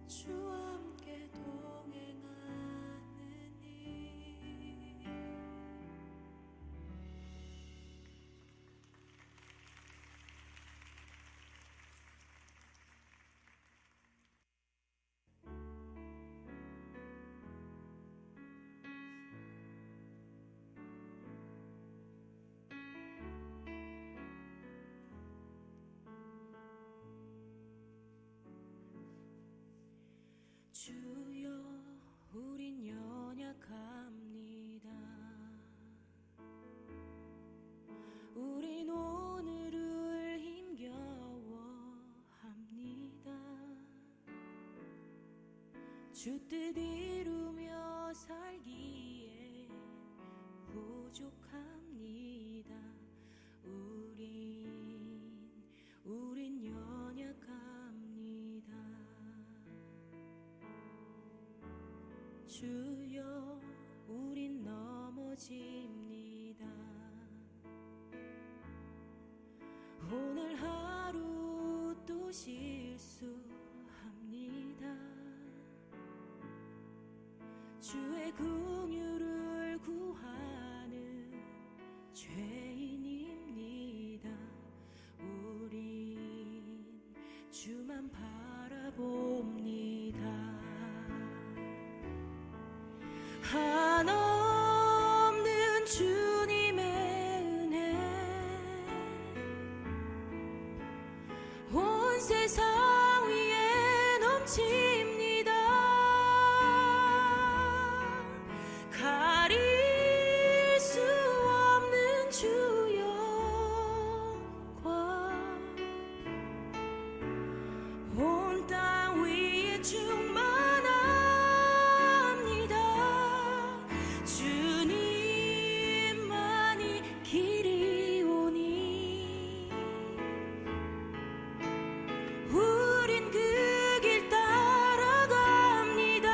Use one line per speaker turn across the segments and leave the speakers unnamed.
주와 함께 동행하느니 주여 우린 연약합니다. 우린 오늘을 힘겨워합니다. 주 뜻 이루며 살기에 부족합니다. 우린 연약합니다. 주여 우린 넘어집니다. 오늘 하루 또 실수합니다. 주의 긍휼을 구하는 죄인입니다. 우린 주만 바라봅니다. 한없는 주님의 은혜 온 세상 위에 넘칩니다. 가릴 수 없는 주 영광 온 땅 위에 충만합니다. 주님만이 길이오니 우린 그 길 따라갑니다.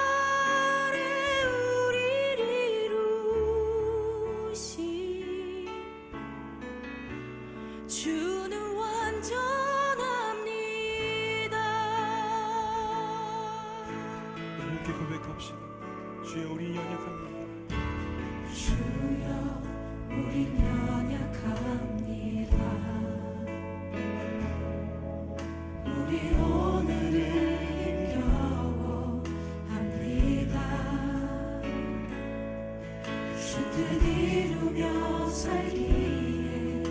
그날에 우리를 이루신 주는 완전합니다.
함께 고백합시다. 주여 우리 연약합니다.
주여 우린 연약합니다. 우리 오늘을 힘겨워합니다. 주 뜻 이루며 살기에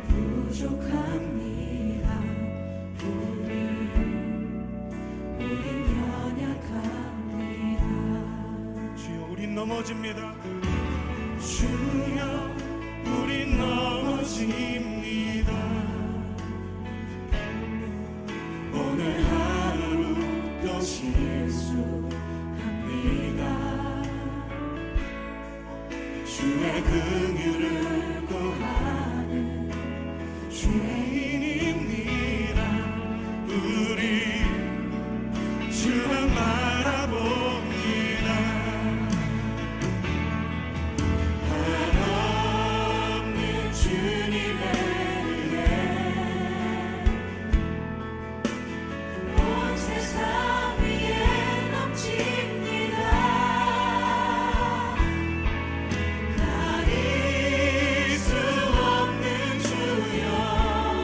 부족합니다. 우린 연약합니다.
주여 우린 넘어집니다.
주여 우린 넘어집니다. 오늘 하루 또 실수합니다. 주의 긍휼을 구하는 죄인입니다. 우리 주만 바라봅니다. 한없는 주님의 은혜
온 세상 위에 넘칩니다.
가릴 수 없는 주 영광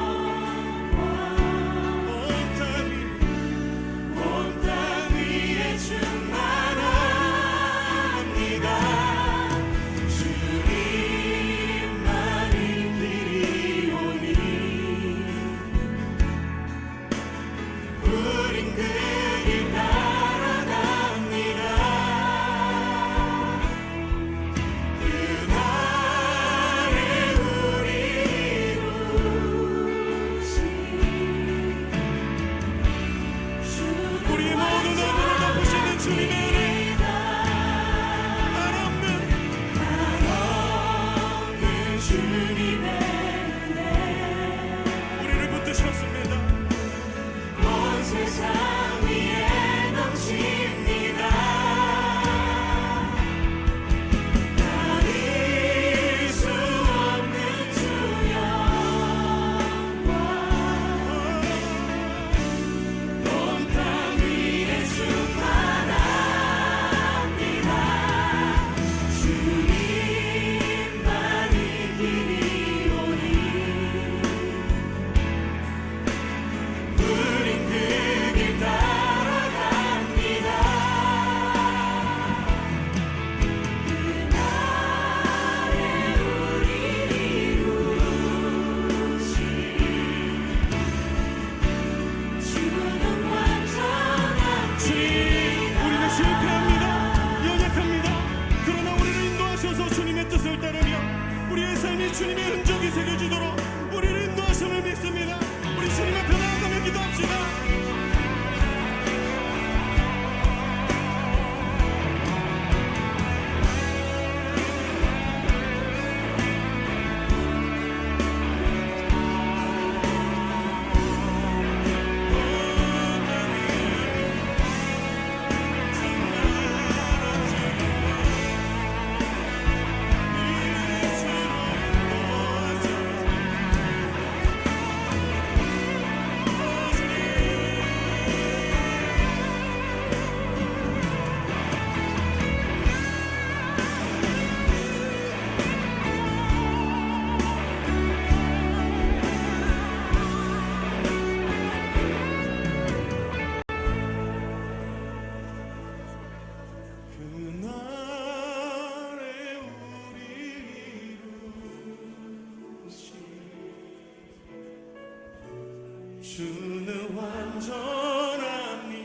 주는 완전하니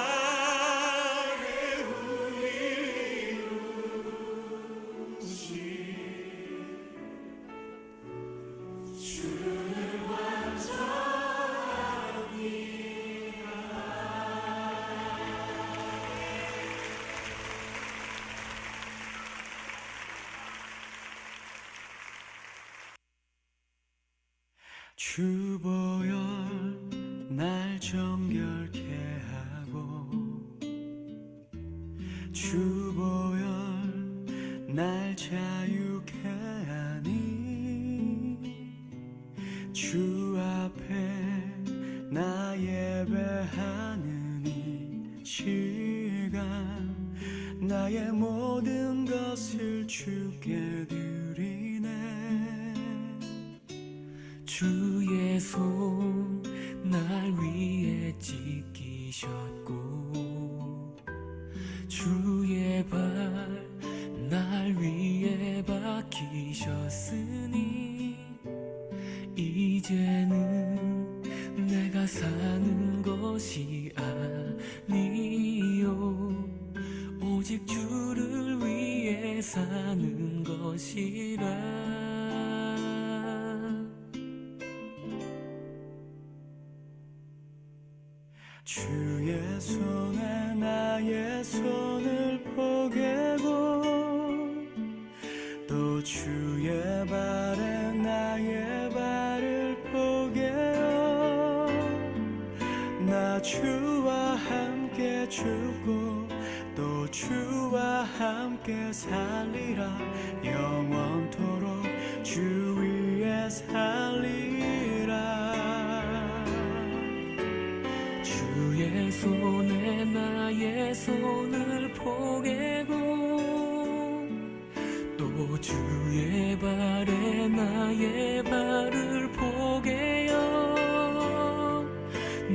그날에 우리 이루시 주는 완전하니
주보혈 날 정결케 하고 주보혈 날 자유케 하니 주 앞에 나 예배하는 이 시간 나의 모든 것을 주께 드리네
주의 손 날 위에 지키셨고 주의 발 날 위에 박히셨으니 이제는 내가 사는 것이 아니요 오직 주를 위해 사는 것이라
주의 손에 나의 손을 포개고 또 주의 발에 나의 발을 포개어 나 주와 함께 죽고 또 주와 함께 살리라 영원토록 주 위에 살리라
주의 손에 나의 손을 포개고 또 주의 발에 나의 발을 포개어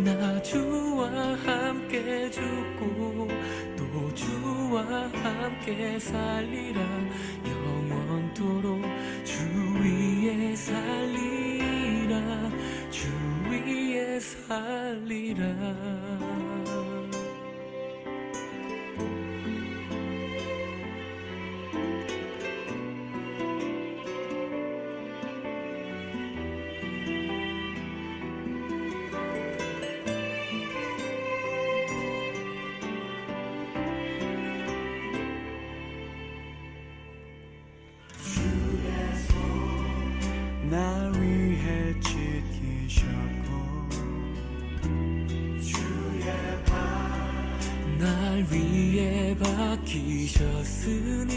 나 주와 함께 죽고 또 주와 함께 살리라 영원토록 주 위에 살리라 주 위에 살리라
날 위해 지키셨고 주의 발
날 위에 박히셨으니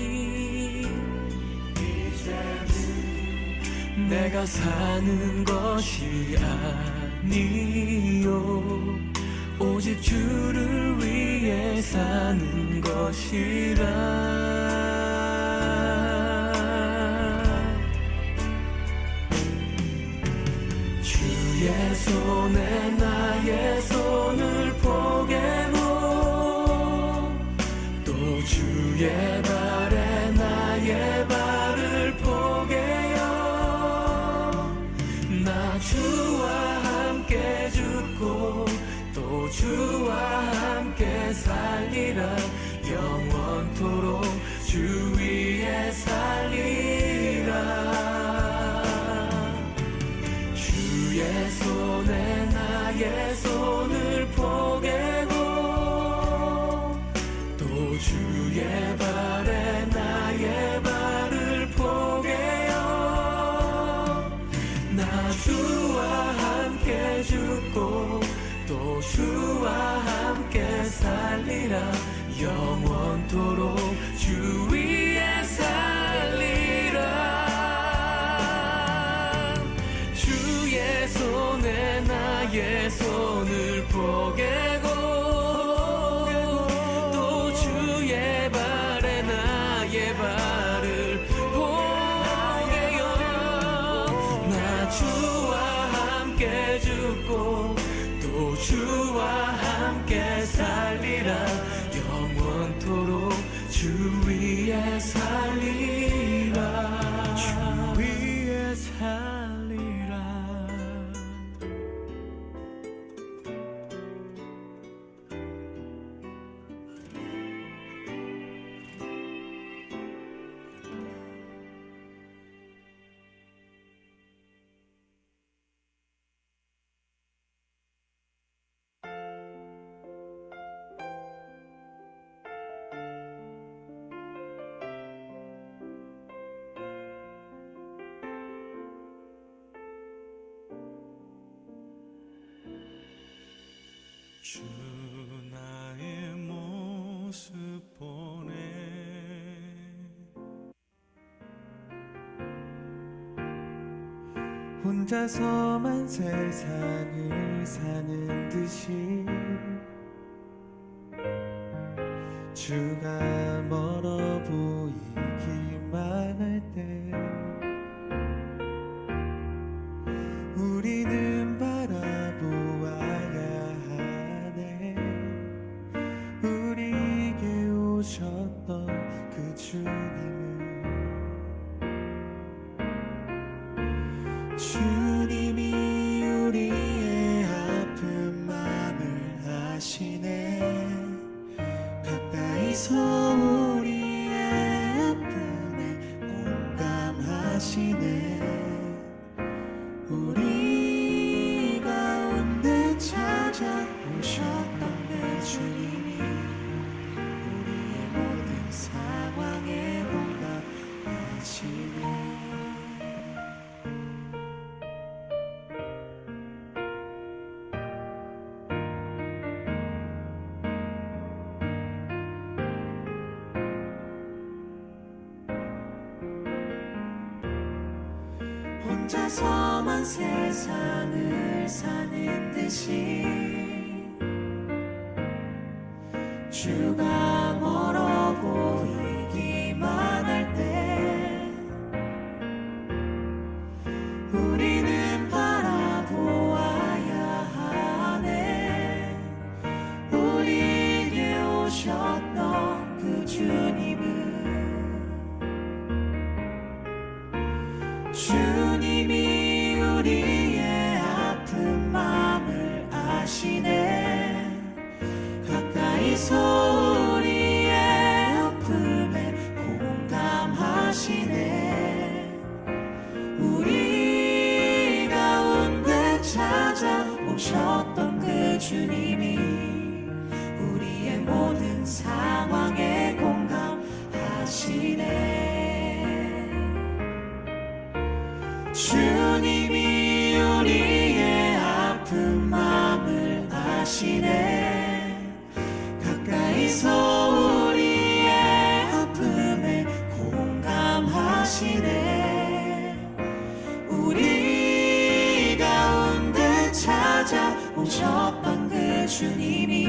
이제는 내가 사는 것이 아니요 오직 주를 위해 사는 것이라 주의 손에 나의 손을 포개고 또 주의 발에 나의 발을 포개어 나 주와 함께 죽고 또 주와 함께 살리라 영원토록 주 위에 살리라 주의 손에 나의 손을 포개고 또 주의 발에 나의 발을 포개어 나 주와 함께 죽고 또 주와 함께 살리라 영원토록 주 위에 살리라 주의 손에 나의 손을 포개고 또 주의 발에 나의 발을 포개어 나 주와 함께 죽고 또 주와 함께 살리라 영원토록 주 위에 살리라
주 위에 혼자서만 세상을 사는 듯이 주가 멀어 보이기만 할 때 우리는 바라보아야 하네. 우리에게 오셨던 그 주님을, 주님이 우리의 아픈 마음을 아시네. 가까이서 우리의 아픔에 공감하시네. 우리 가운데 찾아오셨던 그 주님이 우리의 모든 상황에 공감하시네. 혼자서만 세상을 사는 듯이 주가 멀어 보이기만 할 때 우리는 바라보아야 하네. 우리에게 오셨던 그 주님은, 주님이 우리의 아픈 마음을 아시네. 가까이서 우리의 아픔에 공감하시네. 우리 가운데 찾아오셨던 그 주님이 우리의 모든 상황에 공감하시네. 주님이 우리의 아픈 마음을 아시네. 가까이서 우리의 아픔에 공감하시네. 우리 가운데 찾아오셨던 그 주님이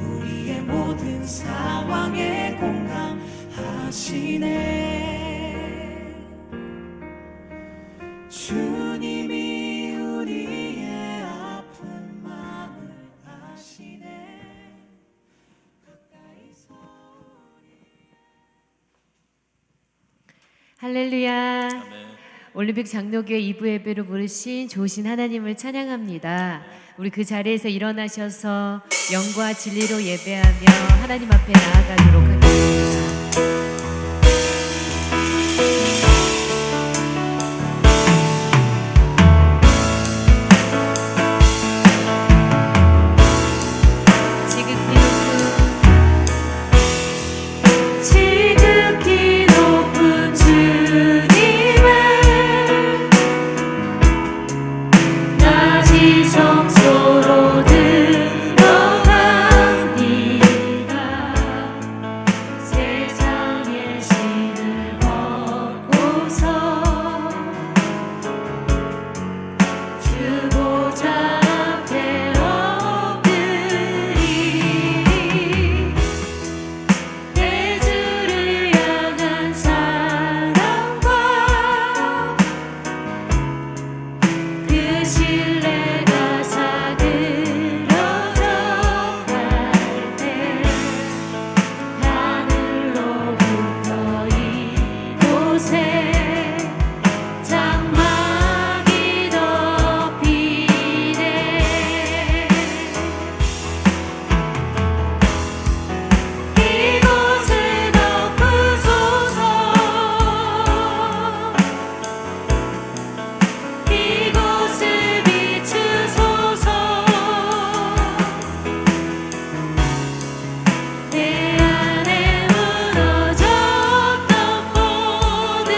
우리의 모든 상황에 공감하시네. 주님이 우리의 아픈 마음을 아시네. 가까이서
할렐루야. 올림픽 장로교회 2부 예배로 부르신 좋으신 하나님을 찬양합니다. 우리 그 자리에서 일어나셔서 영과 진리로 예배하며 하나님 앞에 나아가도록 하겠습니다.
지성소로 들어갑니다. 세상의 신을 벗고서 주보좌 앞에 엎드리 내 주를 향한 사랑과 그 신뢰가 사그러져 갈 때 하늘로부터 이곳에 장막이 덮이네. 이곳을 덮으소서. 이곳을 비추소서. 내 안에 무너졌던 모든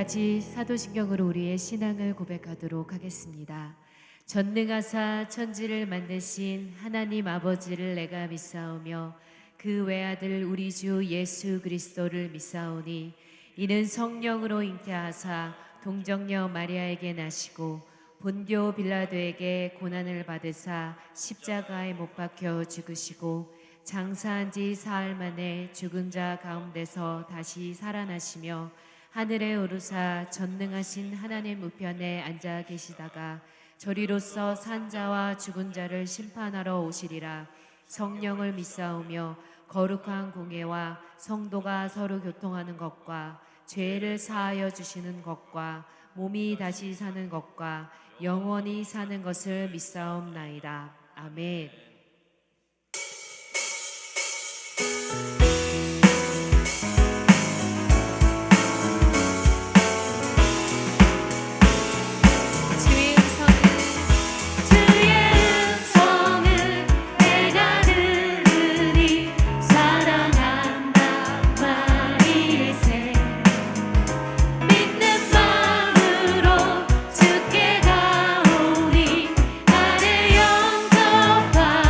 가지 사도신경으로 우리의 신앙을 고백하도록 하겠습니다. 전능하사 천지를 만드신 하나님 아버지를 내가 믿사오며 그 외아들 우리 주 예수 그리스도를 믿사오니 이는 성령으로 잉태하사 동정녀 마리아에게 나시고 본디오 빌라도에게 고난을 받으사 십자가에 못 박혀 죽으시고 장사한 지 사흘 만에 죽은 자 가운데서 다시 살아나시며 하늘에 오르사 전능하신 하나님 우편에 앉아 계시다가 저리로서 산 자와 죽은 자를 심판하러 오시리라. 성령을 믿사오며 거룩한 공예와 성도가 서로 교통하는 것과 죄를 사하여 주시는 것과 몸이 다시 사는 것과 영원히 사는 것을 믿사옵나이다. 아멘. 주의
음성을 내가 들으니 사랑한다 말일세 믿는 마음으로 주께 가오니 나를 영접하소서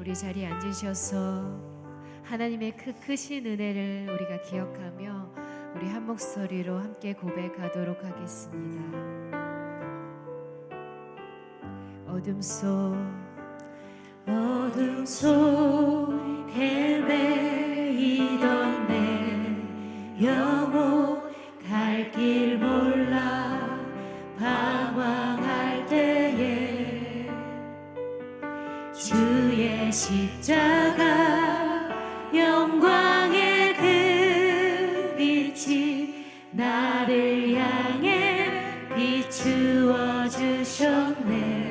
우리 자리에 앉으셔서 하나님의 그 크신 은혜를 우리가 기억하며 우리 한 목소리로 함께 고백하도록 하겠습니다. 어둠 속 헤매이던 내 영혼 갈 길 몰라 방황할 때에 주의 십자가 영광의 그 빛이 나를 향해 비추어 주셨네.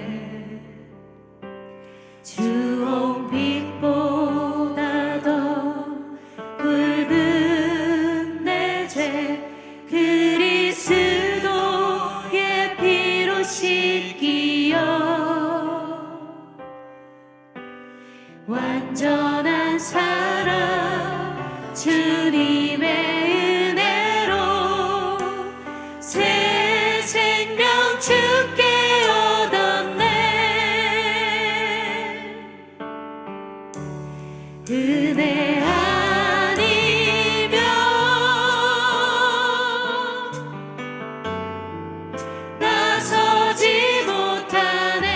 주홍빛보다 더 붉은 내 죄 그리스도의 피로 씻기어 완전한 사랑 주님의 은혜로 새 생명 주께 얻었네. 은혜 아니면 나서지 못하네.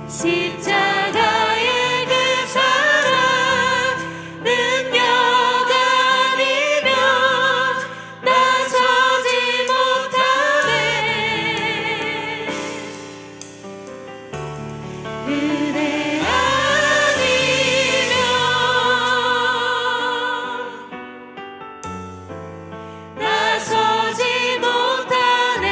십자가의 그 사랑 능력 아니면 나서지 못하네. 은혜 아니면 나서지 못하네.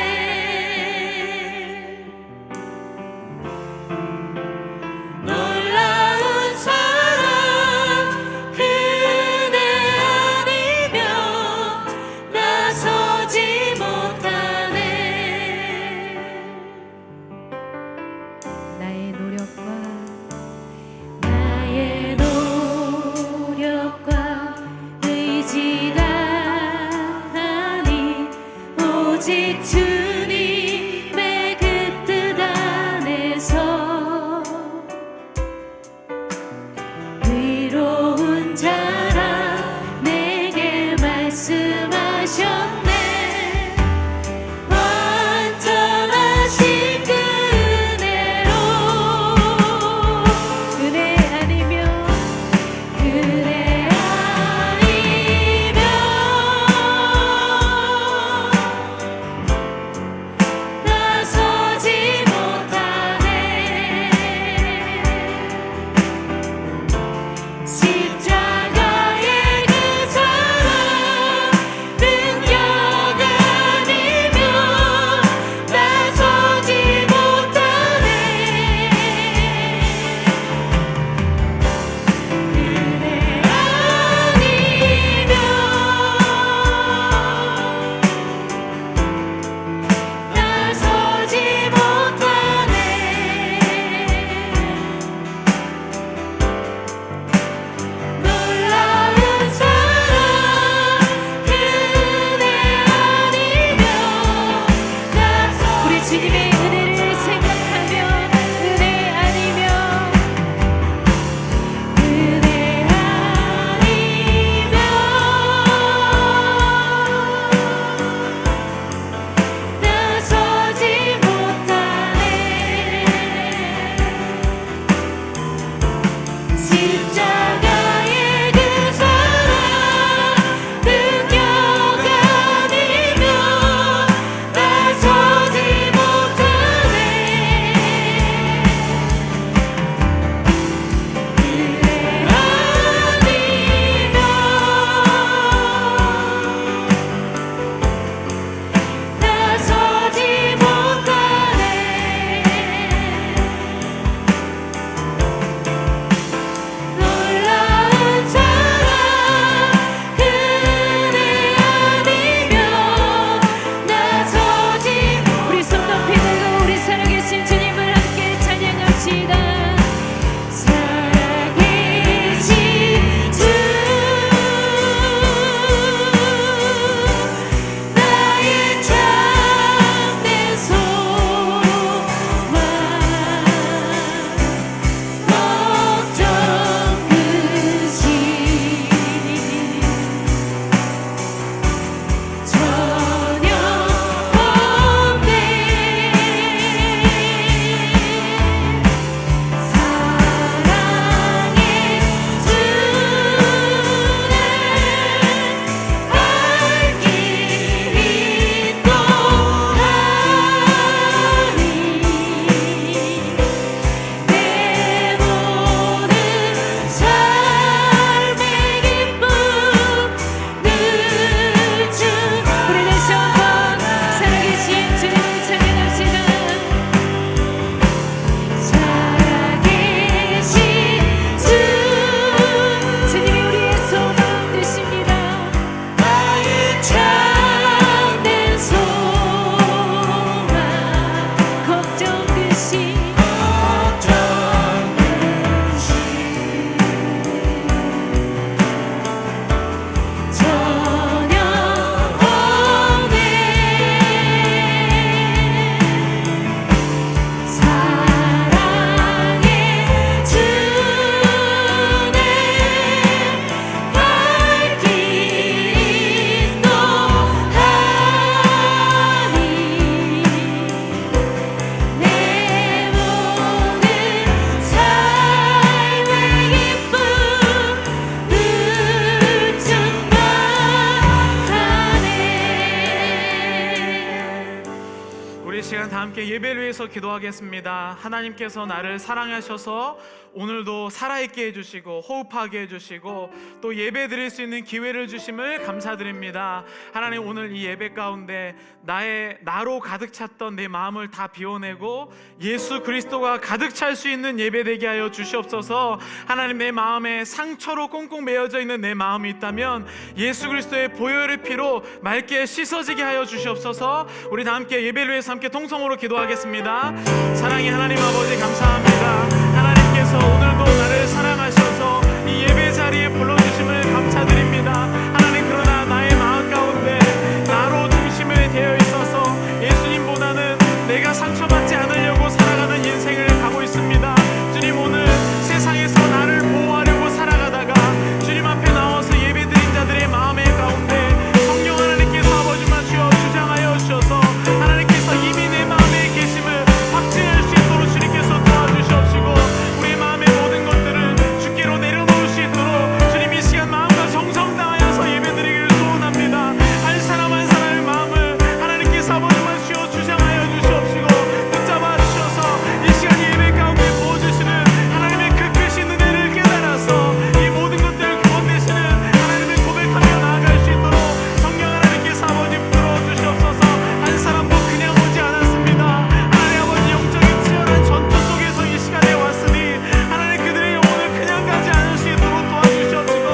함께 예배를 위해서 기도하겠습니다. 하나님께서 나를 사랑하셔서 오늘도 살아있게 해주시고 호흡하게 해주시고 또 예배 드릴 수 있는 기회를 주심을 감사드립니다. 하나님, 오늘 이 예배 가운데 나로 가득 찼던 내 마음을 다 비워내고 예수 그리스도가 가득 찰 수 있는 예배 되게 하여 주시옵소서. 하나님, 내 마음에 상처로 꽁꽁 메어져 있는 내 마음이 있다면 예수 그리스도의 보혈의 피로 맑게 씻어지게 하여 주시옵소서. 우리 다 함께 예배를 위해서 함께 통성으로 기도하겠습니다. 사랑의 하나님 아버지, 감사합니다. 하나님께서 오늘도 나를 사랑하셔서 이 예배 자리에 불러주심을 감사드립니다. 하나님, 그러나 나의 마음 가운데 나로 중심이 되어 있어서 예수님보다는 내가 상처받지 않으려고 살아가는 인생을 가고 있습니다. 주님, 오늘 세상에서 나를 보호하려고 살아가다가 주님 앞에 나와서 예배드린 자들의 마음의 가운데 성령 하나님께서 아버지만 주여 주장하여 주셔서 하나님께서 이미 내 마음에 계심을 확증할 수 있도록 주님께서 도와주시옵시고 우리 마음의 모든 것들을 주께로 내려놓을 수 있도록 주님 이 시간 마음과 정성 다하여서 예배드리기를 소원합니다. 한 사람 한 사람의 마음을 하나님께서 아버지만 주여 주장하여 주시옵시고 붙잡아 주셔서 이 시간 예배 가운데 부어주시는 하나님의 그 크신 은혜를 깨달아서 이 모든 것들을 구원 되시는 하나님의 고백하며 나아갈 수 있도록 성령 하나님께서 아버지 부들어 주시옵소서. 한 사람도 그냥 오지 않았습니다. 하나님 아버지, 영적인 치열한 전투 속에서 이 시간에 왔으니 하나님 그들의 영혼을 그냥 가지 않을 수 있도록 도와주시옵시고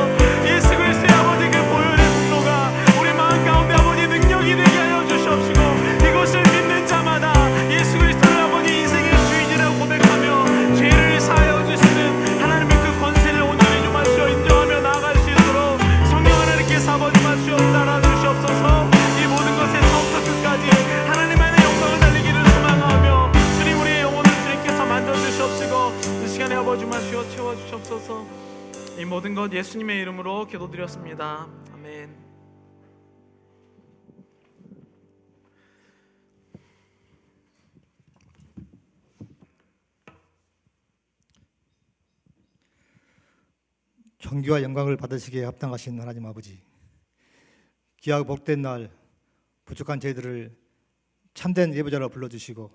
예수 그리스도의 아버지 그 보혈의 분노가 우리 마음 가운데 아버지 능력이 되게 하여 주시옵시고 이것을 믿는 자마다 예수 그리스도를 아버지 인생의 주인이라고 고백하며 죄를 사하여 주시는 하나님의 그 권세를 온전히 좀 하시어 인정하며 나아갈 수 있도록 성령 하나님께서 아버지 마시어 따라 주시옵소서. 이 모든 것의 처음부터 끝까지 하나님 안에 영광을 달리기를 소망하며 주님, 우리의 영혼을 주님께서 만져주시옵시고 이 시간에 아버지 마시어 채워주시옵소서. 이 모든 것 예수님의 이름으로 기도드렸습니다. 아멘.
존귀와 영광을 받으시기에 합당하신 하나님 아버지, 귀하고 복된 날 부족한 저희들을 참된 예배자로 불러주시고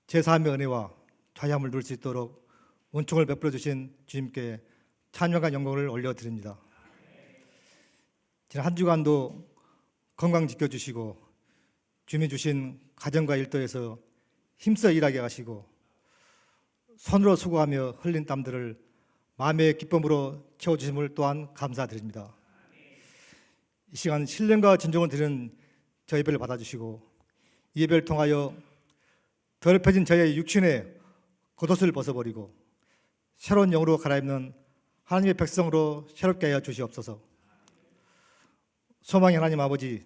제사함의 은혜와 자유함을 누릴 수 있도록 은총을 베풀어 주신 주님께 찬양과 영광을 올려드립니다. 지난 한 주간도 건강 지켜주시고 주님이 주신 가정과 일터에서 힘써 일하게 하시고 손으로 수고하며 흘린 땀들을 마음의 기쁨으로 채워주심을 또한 감사드립니다. 이 시간 신령과 진정을 드리는 저 예배를 받아주시고 이 예배를 통하여 더럽혀진 저의 육신의 겉옷을 벗어버리고 새로운 영으로 갈아입는 하나님의 백성으로 새롭게 하여 주시옵소서. 소망의 하나님 아버지,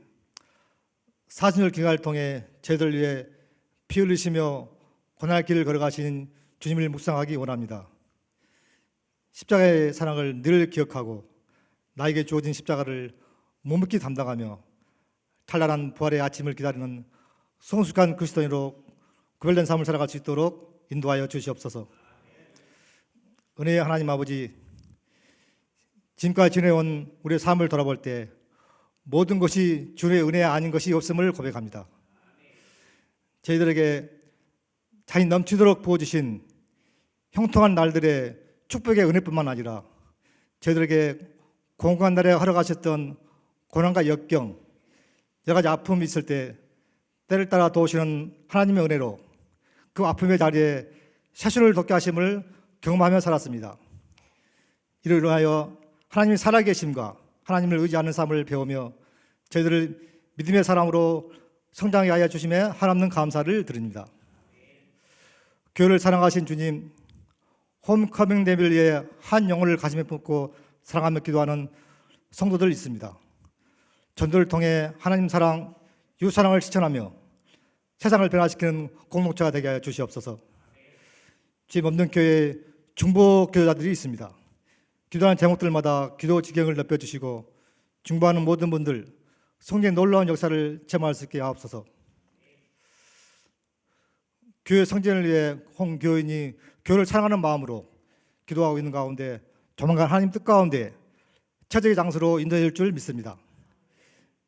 사순절 기간을 통해 저희들 위해 피 흘리시며 고난의 길을 걸어가신 주님을 묵상하기 원합니다. 십자가의 사랑을 늘 기억하고 나에게 주어진 십자가를 묵묵히 담당하며 찬란한 부활의 아침을 기다리는 성숙한 그리스도인으로 구별된 삶을 살아갈 수 있도록 인도하여 주시옵소서. 은혜의 하나님 아버지, 지금까지 지내온 우리의 삶을 돌아볼 때 모든 것이 주의 은혜 아닌 것이 없음을 고백합니다. 저희들에게 자신 넘치도록 부어주신 형통한 날들의 축복의 은혜뿐만 아니라 저희들에게 공고한 날에 허락하셨던 고난과 역경, 여러 가지 아픔이 있을 때 때를 따라 도우시는 하나님의 은혜로 그 아픔의 자리에 새순을 돋게 하심을 경험하며 살았습니다. 이를 인하여 하나님이 살아계심과 하나님을 의지하는 삶을 배우며 저희들을 믿음의 사람으로 성장하게 하여 주심에 한없는 감사를 드립니다. 교회를 사랑하신 주님, 홈커밍 데뷔를 위해 한 영혼을 가슴에 품고 사랑하며 기도하는 성도들 있습니다. 전도를 통해 하나님 사랑, 이웃 사랑을 실천하며 세상을 변화시키는 공동체가 되게 하여 주시옵소서. 주님 없는 교회에 중보 교회자들이 있습니다. 기도하는 제목들마다 기도 지경을 넓혀주시고 중보하는 모든 분들 성령의 놀라운 역사를 체험할 수 있게 하옵소서. 교회 성전을 위해 홍 교인이 교회를 사랑하는 마음으로 기도하고 있는 가운데 조만간 하나님 뜻 가운데 최적의 장소로 인도될 줄 믿습니다.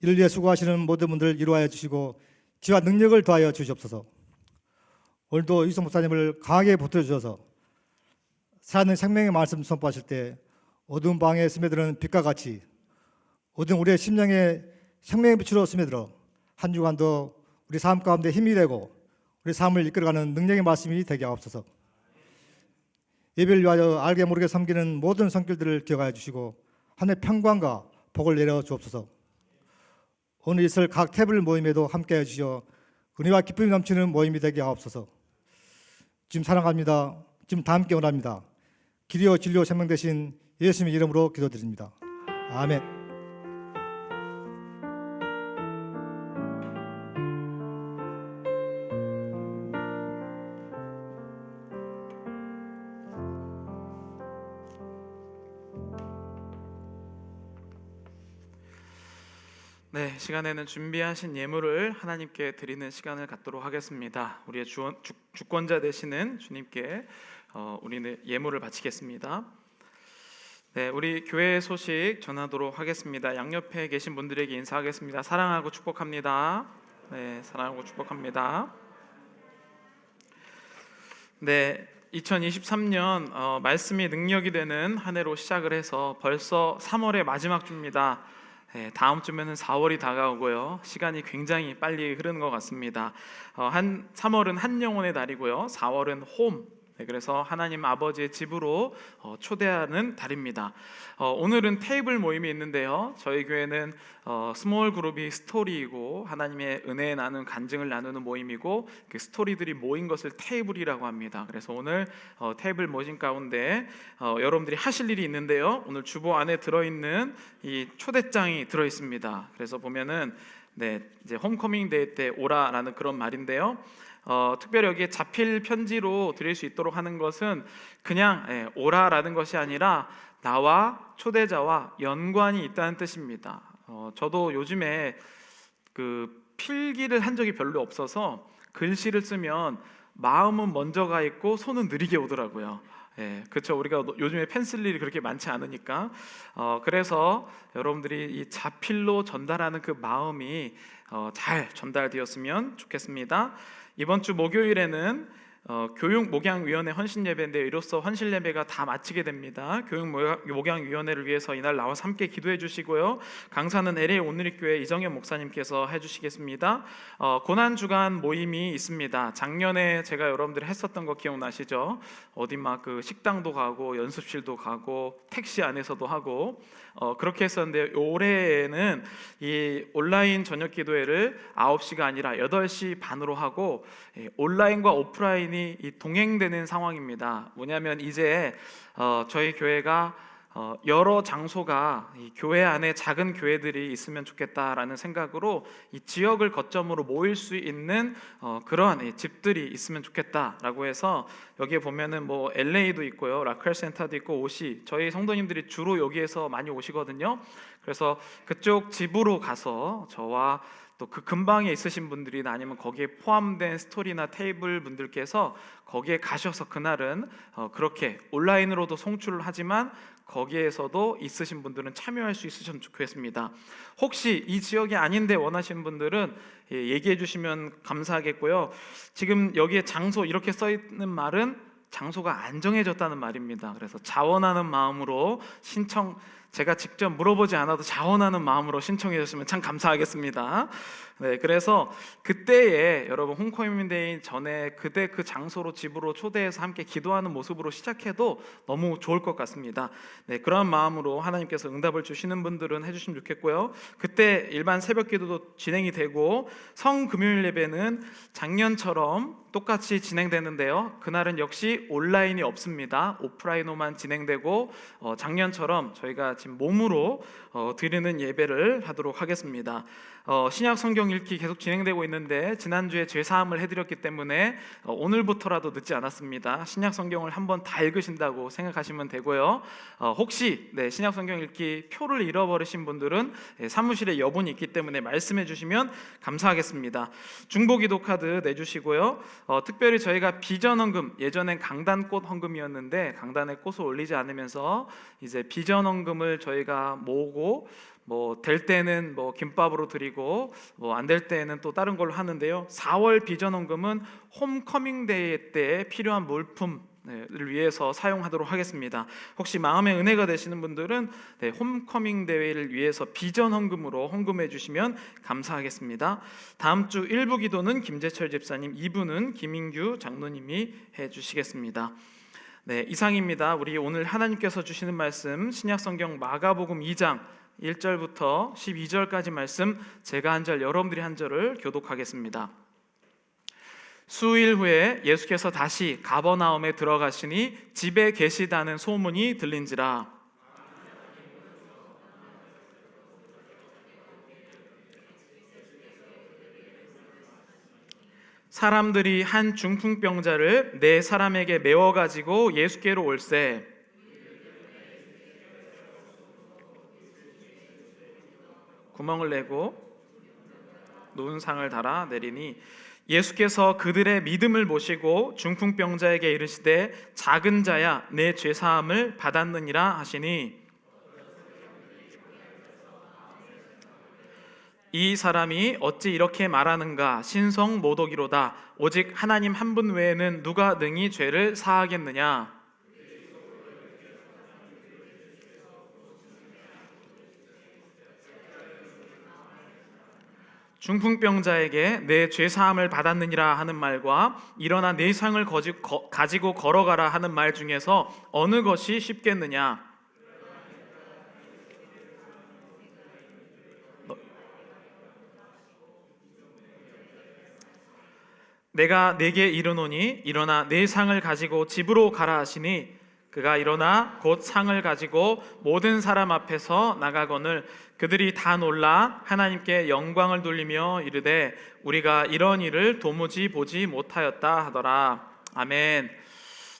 이를 위해 수고하시는 모든 분들 이루하여 주시고 지혜와 능력을 더하여 주시옵소서. 오늘도 이성 목사님을 강하게 붙들어 주셔서 살아있는 생명의 말씀 선포하실 때 어두운 방에 스며드는 빛과 같이 어두운 우리의 심령에 생명의 빛으로 스며들어 한 주간도 우리 삶 가운데 힘이 되고 우리 삶을 이끌어가는 능력의 말씀이 되게 하옵소서. 예배를 위하여 알게 모르게 섬기는 모든 성길들을 기억하여 주시고 하늘의 평강과 복을 내려 주옵소서. 오늘 있을 각 테이블 모임에도 함께해 주시어 은혜와 기쁨이 넘치는 모임이 되게 하옵소서. 지금 사랑합니다. 지금 다 함께 원합니다. 길이요 진리요 생명 되신 예수님의 이름으로 기도드립니다. 아멘.
네, 시간에는 준비하신 예물을 하나님께 드리는 시간을 갖도록 하겠습니다. 우리의 주권자 되시는 주님께 우리는 예물을 바치겠습니다. 네, 우리 교회 소식 전하도록 하겠습니다. 양옆에 계신 분들에게 인사하겠습니다. 사랑하고 축복합니다. 네, 사랑하고 축복합니다. 네, 2023년 말씀이 능력이 되는 한 해로 시작을 해서 벌써 3월의 마지막 주입니다. 네, 다음 주면은 4월이 다가오고요. 시간이 굉장히 빨리 흐르는 것 같습니다. 3월은 한 영혼의 달이고요. 4월은 홈. 네, 그래서 하나님 아버지의 집으로 초대하는 달입니다. 오늘은 테이블 모임이 있는데요. 저희 교회는 스몰 그룹이 스토리이고 하나님의 은혜에 나누는 간증을 나누는 모임이고 그 스토리들이 모인 것을 테이블이라고 합니다. 그래서 오늘 테이블 모임 가운데 여러분들이 하실 일이 있는데요. 오늘 주보 안에 들어있는 이 초대장이 들어있습니다. 그래서 보면은 네, 이제 홈커밍 데이 때 오라라는 그런 말인데요. 특별히 여기에 자필 편지로 드릴 수 있도록 하는 것은 그냥 오라라는 것이 아니라 나와 초대자와 연관이 있다는 뜻입니다. 저도 요즘에 그 필기를 한 적이 별로 없어서 글씨를 쓰면 마음은 먼저 가 있고 손은 느리게 오더라고요. 그렇죠. 우리가 요즘에 펜슬일이 그렇게 많지 않으니까 그래서 여러분들이 이 자필로 전달하는 그 마음이 잘 전달되었으면 좋겠습니다. 이번 주 목요일에는 교육목양위원회 헌신예배인데 이로써 헌신예배가 다 마치게 됩니다. 교육목양위원회를 위해서 이날 나와서 함께 기도해 주시고요. 강사는 LA 온누리교회 이정현 목사님께서 해주시겠습니다. 고난주간 모임이 있습니다. 작년에 제가 여러분들이 했었던 거 기억나시죠? 어디 막 그 식당도 가고 연습실도 가고 택시 안에서도 하고 그렇게 했었는데 올해에는 이 온라인 저녁 기도회를 9시가 아니라 8시 반으로 하고 온라인과 오프라인이 동행되는 상황입니다. 뭐냐면 이제 저희 교회가 여러 장소가 이 교회 안에 작은 교회들이 있으면 좋겠다라는 생각으로 이 지역을 거점으로 모일 수 있는 그런 집들이 있으면 좋겠다라고 해서 여기에 보면은 뭐 LA도 있고요, 라크엘 센터도 있고 오시 저희 성도님들이 주로 여기에서 많이 오시거든요. 그래서 그쪽 집으로 가서 저와 또 그 근방에 있으신 분들이나 아니면 거기에 포함된 스토리나 테이블 분들께서 거기에 가셔서 그날은 그렇게 온라인으로도 송출을 하지만 거기에서도 있으신 분들은 참여할 수 있으셨으면 좋겠습니다. 혹시 이 지역이 아닌데 원하시는 분들은 얘기해 주시면 감사하겠고요. 지금 여기에 장소 이렇게 써 있는 말은 장소가 안 정해졌다는 말입니다. 그래서 자원하는 마음으로 제가 직접 물어보지 않아도 자원하는 마음으로 신청해 주시면 참 감사하겠습니다. 네, 그래서 그때에 여러분 홈커밍데이 전에 그때 그 장소로 집으로 초대해서 함께 기도하는 모습으로 시작해도 너무 좋을 것 같습니다. 네, 그런 마음으로 하나님께서 응답을 주시는 분들은 해주시면 좋겠고요. 그때 일반 새벽 기도도 진행이 되고 성금요일 예배는 작년처럼 똑같이 진행되는데요. 그날은 역시 온라인이 없습니다. 오프라인으로만 진행되고 작년처럼 저희가 지금 몸으로 드리는 예배를 하도록 하겠습니다. 신약 성경 읽기 계속 진행되고 있는데 지난주에 죄사함을 해드렸기 때문에 오늘부터라도 늦지 않았습니다. 신약 성경을 한번 다 읽으신다고 생각하시면 되고요. 혹시 신약 성경 읽기 표를 잃어버리신 분들은 사무실에 여분이 있기 때문에 말씀해 주시면 감사하겠습니다. 중보기도 카드 내주시고요. 특별히 저희가 비전 헌금, 예전엔 강단꽃 헌금이었는데 강단에 꽃을 올리지 않으면서 이제 비전 헌금을 헌금을 저희가 모으고 뭐 될 때는 뭐 김밥으로 드리고 뭐 안 될 때는 또 다른 걸로 하는데요. 4월 비전 헌금은 홈커밍 데이 때 필요한 물품을 위해서 사용하도록 하겠습니다. 혹시 마음의 은혜가 되시는 분들은 홈커밍 대회를 위해서 비전 헌금으로 헌금해 주시면 감사하겠습니다. 다음 주 1부 기도는 김재철 집사님, 2부는 김인규 장로님이 해 주시겠습니다. 네, 이상입니다. 우리 오늘 하나님께서 주시는 말씀 신약성경 마가복음 2장 1절부터 12절까지 말씀, 제가 한 절 여러분들이 한 절을 교독하겠습니다. 수일 후에 예수께서 다시 가버나움에 들어가시니 집에 계시다는 소문이 들린지라. 사람들이 한 중풍병자를 네 사람에게 메워 가지고 예수께로 올세. 구멍을 내고 놓은 상을 달아 내리니 예수께서 그들의 믿음을 보시고 중풍병자에게 이르시되 작은 자야 내 죄사함을 받았느니라 하시니 이 사람이 어찌 이렇게 말하는가 신성 모독이로다. 오직 하나님 한 분 외에는 누가 능히 죄를 사하겠느냐. 중풍병자에게 내 죄사함을 받았느니라 하는 말과 일어나 내 상을 가지고 걸어가라 하는 말 중에서 어느 것이 쉽겠느냐. 내가 네게 이르노니 일어나 내 상을 가지고 집으로 가라 하시니 그가 일어나 곧 상을 가지고 모든 사람 앞에서 나가거늘 그들이 다 놀라 하나님께 영광을 돌리며 이르되 우리가 이런 일을 도무지 보지 못하였다 하더라. 아멘.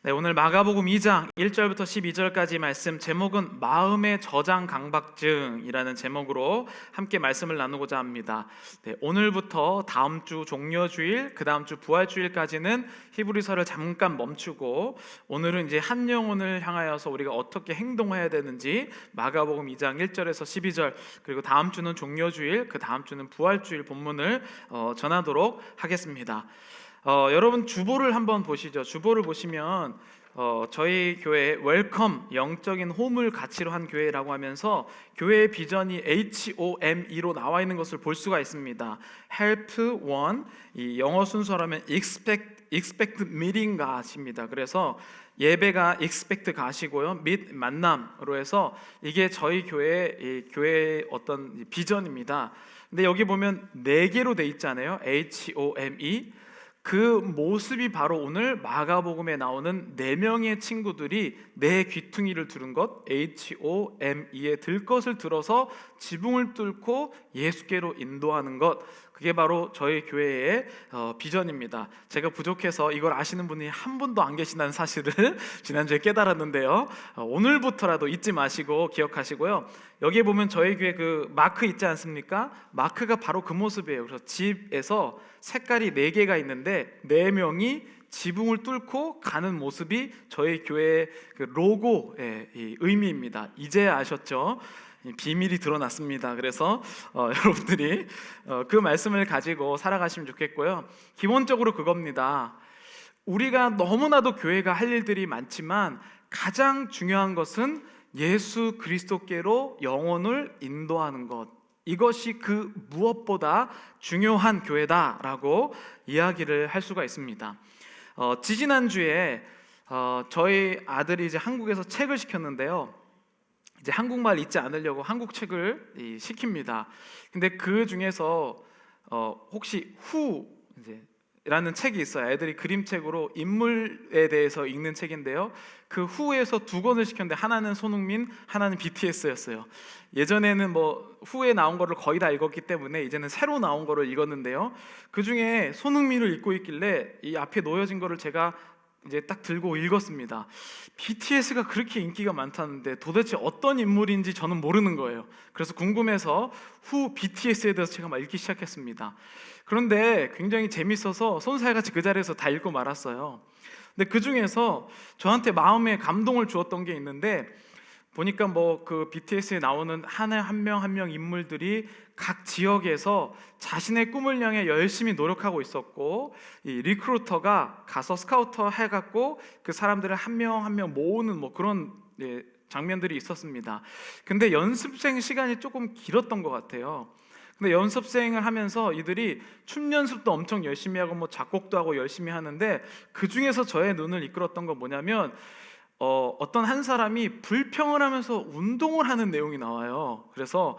네, 오늘 마가복음 2장 1절부터 12절까지 말씀 제목은 마음의 저장 강박증이라는 제목으로 함께 말씀을 나누고자 합니다. 네, 오늘부터 다음 주 종려주일, 그 다음 주 부활주일까지는 히브리서를 잠깐 멈추고 오늘은 이제 한 영혼을 향하여서 우리가 어떻게 행동해야 되는지 마가복음 2장 1절에서 12절, 그리고 다음 주는 종려주일, 그 다음 주는 부활주일 본문을 전하도록 하겠습니다. 여러분 주보를 한번 보시죠. 주보를 보시면 저희 교회 웰컴, 영적인 홈을 가치로 한 교회라고 하면서 교회의 비전이 HOME로 나와 있는 것을 볼 수가 있습니다. Help one, 이 영어 순서라면 expect meeting God입니다. 그래서 예배가 expect God이고요, meet 만남으로 해서 이게 저희 교회의 어떤 비전입니다. 근데 여기 보면 4개로 돼 있잖아요. HOME. 그 모습이 바로 오늘 마가복음에 나오는 4명의 친구들이 내 귀퉁이를 들은 것, HOME에 들 것을 들어서 지붕을 뚫고 예수께로 인도하는 것, 그게 바로 저희 교회의 비전입니다. 제가 부족해서 이걸 아시는 분이 한 분도 안 계신다는 사실을 지난주에 깨달았는데요, 오늘부터라도 잊지 마시고 기억하시고요. 여기에 보면 저희 교회 그 마크 있지 않습니까? 마크가 바로 그 모습이에요. 그래서 집에서 색깔이 4개가 있는데 4명이 지붕을 뚫고 가는 모습이 저희 교회의 그 로고의 이 의미입니다. 이제 아셨죠? 비밀이 드러났습니다. 그래서 여러분들이 그 말씀을 가지고 살아가시면 좋겠고요. 기본적으로 그겁니다. 우리가 너무나도 교회가 할 일들이 많지만 가장 중요한 것은 예수 그리스도께로 영혼을 인도하는 것, 이것이 그 무엇보다 중요한 교회다라고 이야기를 할 수가 있습니다. 지지난주에 저희 아들이 이제 한국에서 책을 시켰는데요, 이제 한국말 잊지 않으려고 한국 책을 시킵니다. 근데 그 중에서 혹시 후 이제 라는 책이 있어요. 애들이 그림책으로 인물에 대해서 읽는 책인데요, 그 후에서 2권을 시켰는데 하나는 손흥민, 하나는 BTS였어요. 예전에는 뭐 후에 나온 거를 거의 다 읽었기 때문에 이제는 새로 나온 거를 읽었는데요, 그 중에 손흥민을 읽고 있길래 이 앞에 놓여진 거를 제가 이제 딱 들고 읽었습니다. BTS가 그렇게 인기가 많다는데 도대체 어떤 인물인지 저는 모르는 거예요. 그래서 궁금해서 후 BTS에 대해서 제가 막 읽기 시작했습니다. 그런데 굉장히 재밌어서 손살같이 그 자리에서 다 읽고 말았어요. 근데 그 중에서 저한테 마음에 감동을 주었던 게 있는데, 보니까 뭐 그 BTS에 나오는 한 명 한 명 인물들이 각 지역에서 자신의 꿈을 향해 열심히 노력하고 있었고, 이 리크루터가 가서 스카우터 해갖고 그 사람들을 한 명 한 명 모으는 뭐 그런 장면들이 있었습니다. 근데 연습생 시간이 조금 길었던 것 같아요. 근데 연습생을 하면서 이들이 춤 연습도 엄청 열심히 하고 뭐 작곡도 하고 열심히 하는데, 그 중에서 저의 눈을 이끌었던 건 뭐냐면 어떤 한 사람이 불평을 하면서 운동을 하는 내용이 나와요. 그래서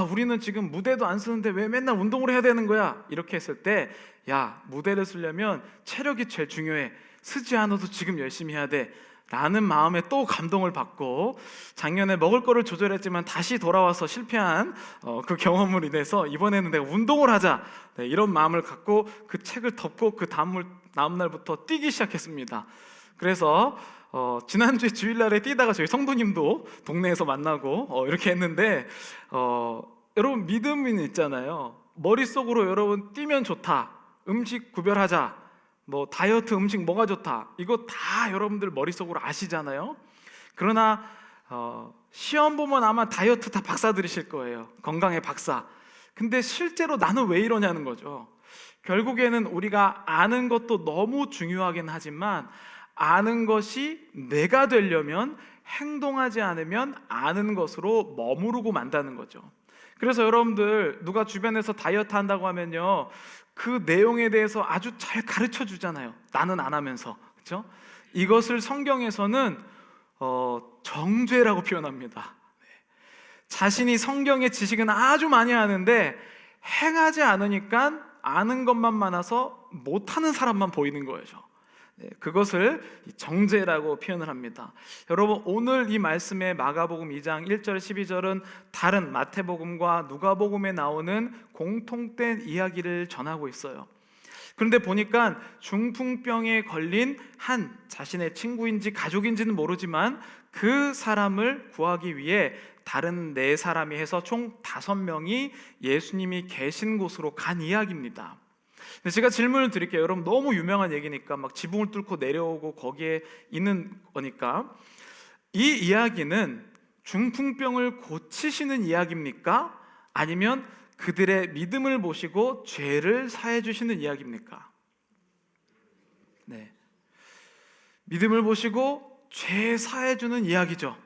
우리는 지금 무대도 안 쓰는데 왜 맨날 운동을 해야 되는 거야? 이렇게 했을 때, 야, 무대를 쓰려면 체력이 제일 중요해. 쓰지 않아도 지금 열심히 해야 돼 라는 마음에 또 감동을 받고, 작년에 먹을 거를 조절했지만 다시 돌아와서 실패한 그 경험을 인해서 이번에는 내가 운동을 하자, 이런 마음을 갖고 그 책을 덮고 그 다음날부터 뛰기 시작했습니다. 그래서 지난주에 주일날에 뛰다가 저희 성도님도 동네에서 만나고 이렇게 했는데, 여러분 믿음은 있잖아요. 머릿속으로 여러분 뛰면 좋다, 음식 구별하자, 뭐 다이어트 음식 뭐가 좋다, 이거 다 여러분들 머릿속으로 아시잖아요. 그러나 시험 보면 아마 다이어트 다 박사 들으실 거예요. 건강의 박사. 근데 실제로 나는 왜 이러냐는 거죠. 결국에는 우리가 아는 것도 너무 중요하긴 하지만, 아는 것이 내가 되려면 행동하지 않으면 아는 것으로 머무르고 만다는 거죠. 그래서 여러분들 누가 주변에서 다이어트 한다고 하면요, 그 내용에 대해서 아주 잘 가르쳐 주잖아요. 나는 안 하면서. 그렇죠? 이것을 성경에서는 정죄라고 표현합니다. 자신이 성경의 지식은 아주 많이 하는데 행하지 않으니까 아는 것만 많아서 못하는 사람만 보이는 거죠. 그것을 정죄라고 표현을 합니다. 여러분, 오늘 이 말씀의 마가복음 2장 1절 12절은 다른 마태복음과 누가복음에 나오는 공통된 이야기를 전하고 있어요. 그런데 보니까 중풍병에 걸린 한 자신의 친구인지 가족인지는 모르지만 그 사람을 구하기 위해 다른 4사람이 해서 총 5명이 예수님이 계신 곳으로 간 이야기입니다. 근데 제가 질문을 드릴게요. 여러분, 너무 유명한 얘기니까 막 지붕을 뚫고 내려오고 거기에 있는 거니까, 이 이야기는 중풍병을 고치시는 이야기입니까? 아니면 그들의 믿음을 보시고 죄를 사해 주시는 이야기입니까? 네, 믿음을 보시고 죄 사해 주는 이야기죠.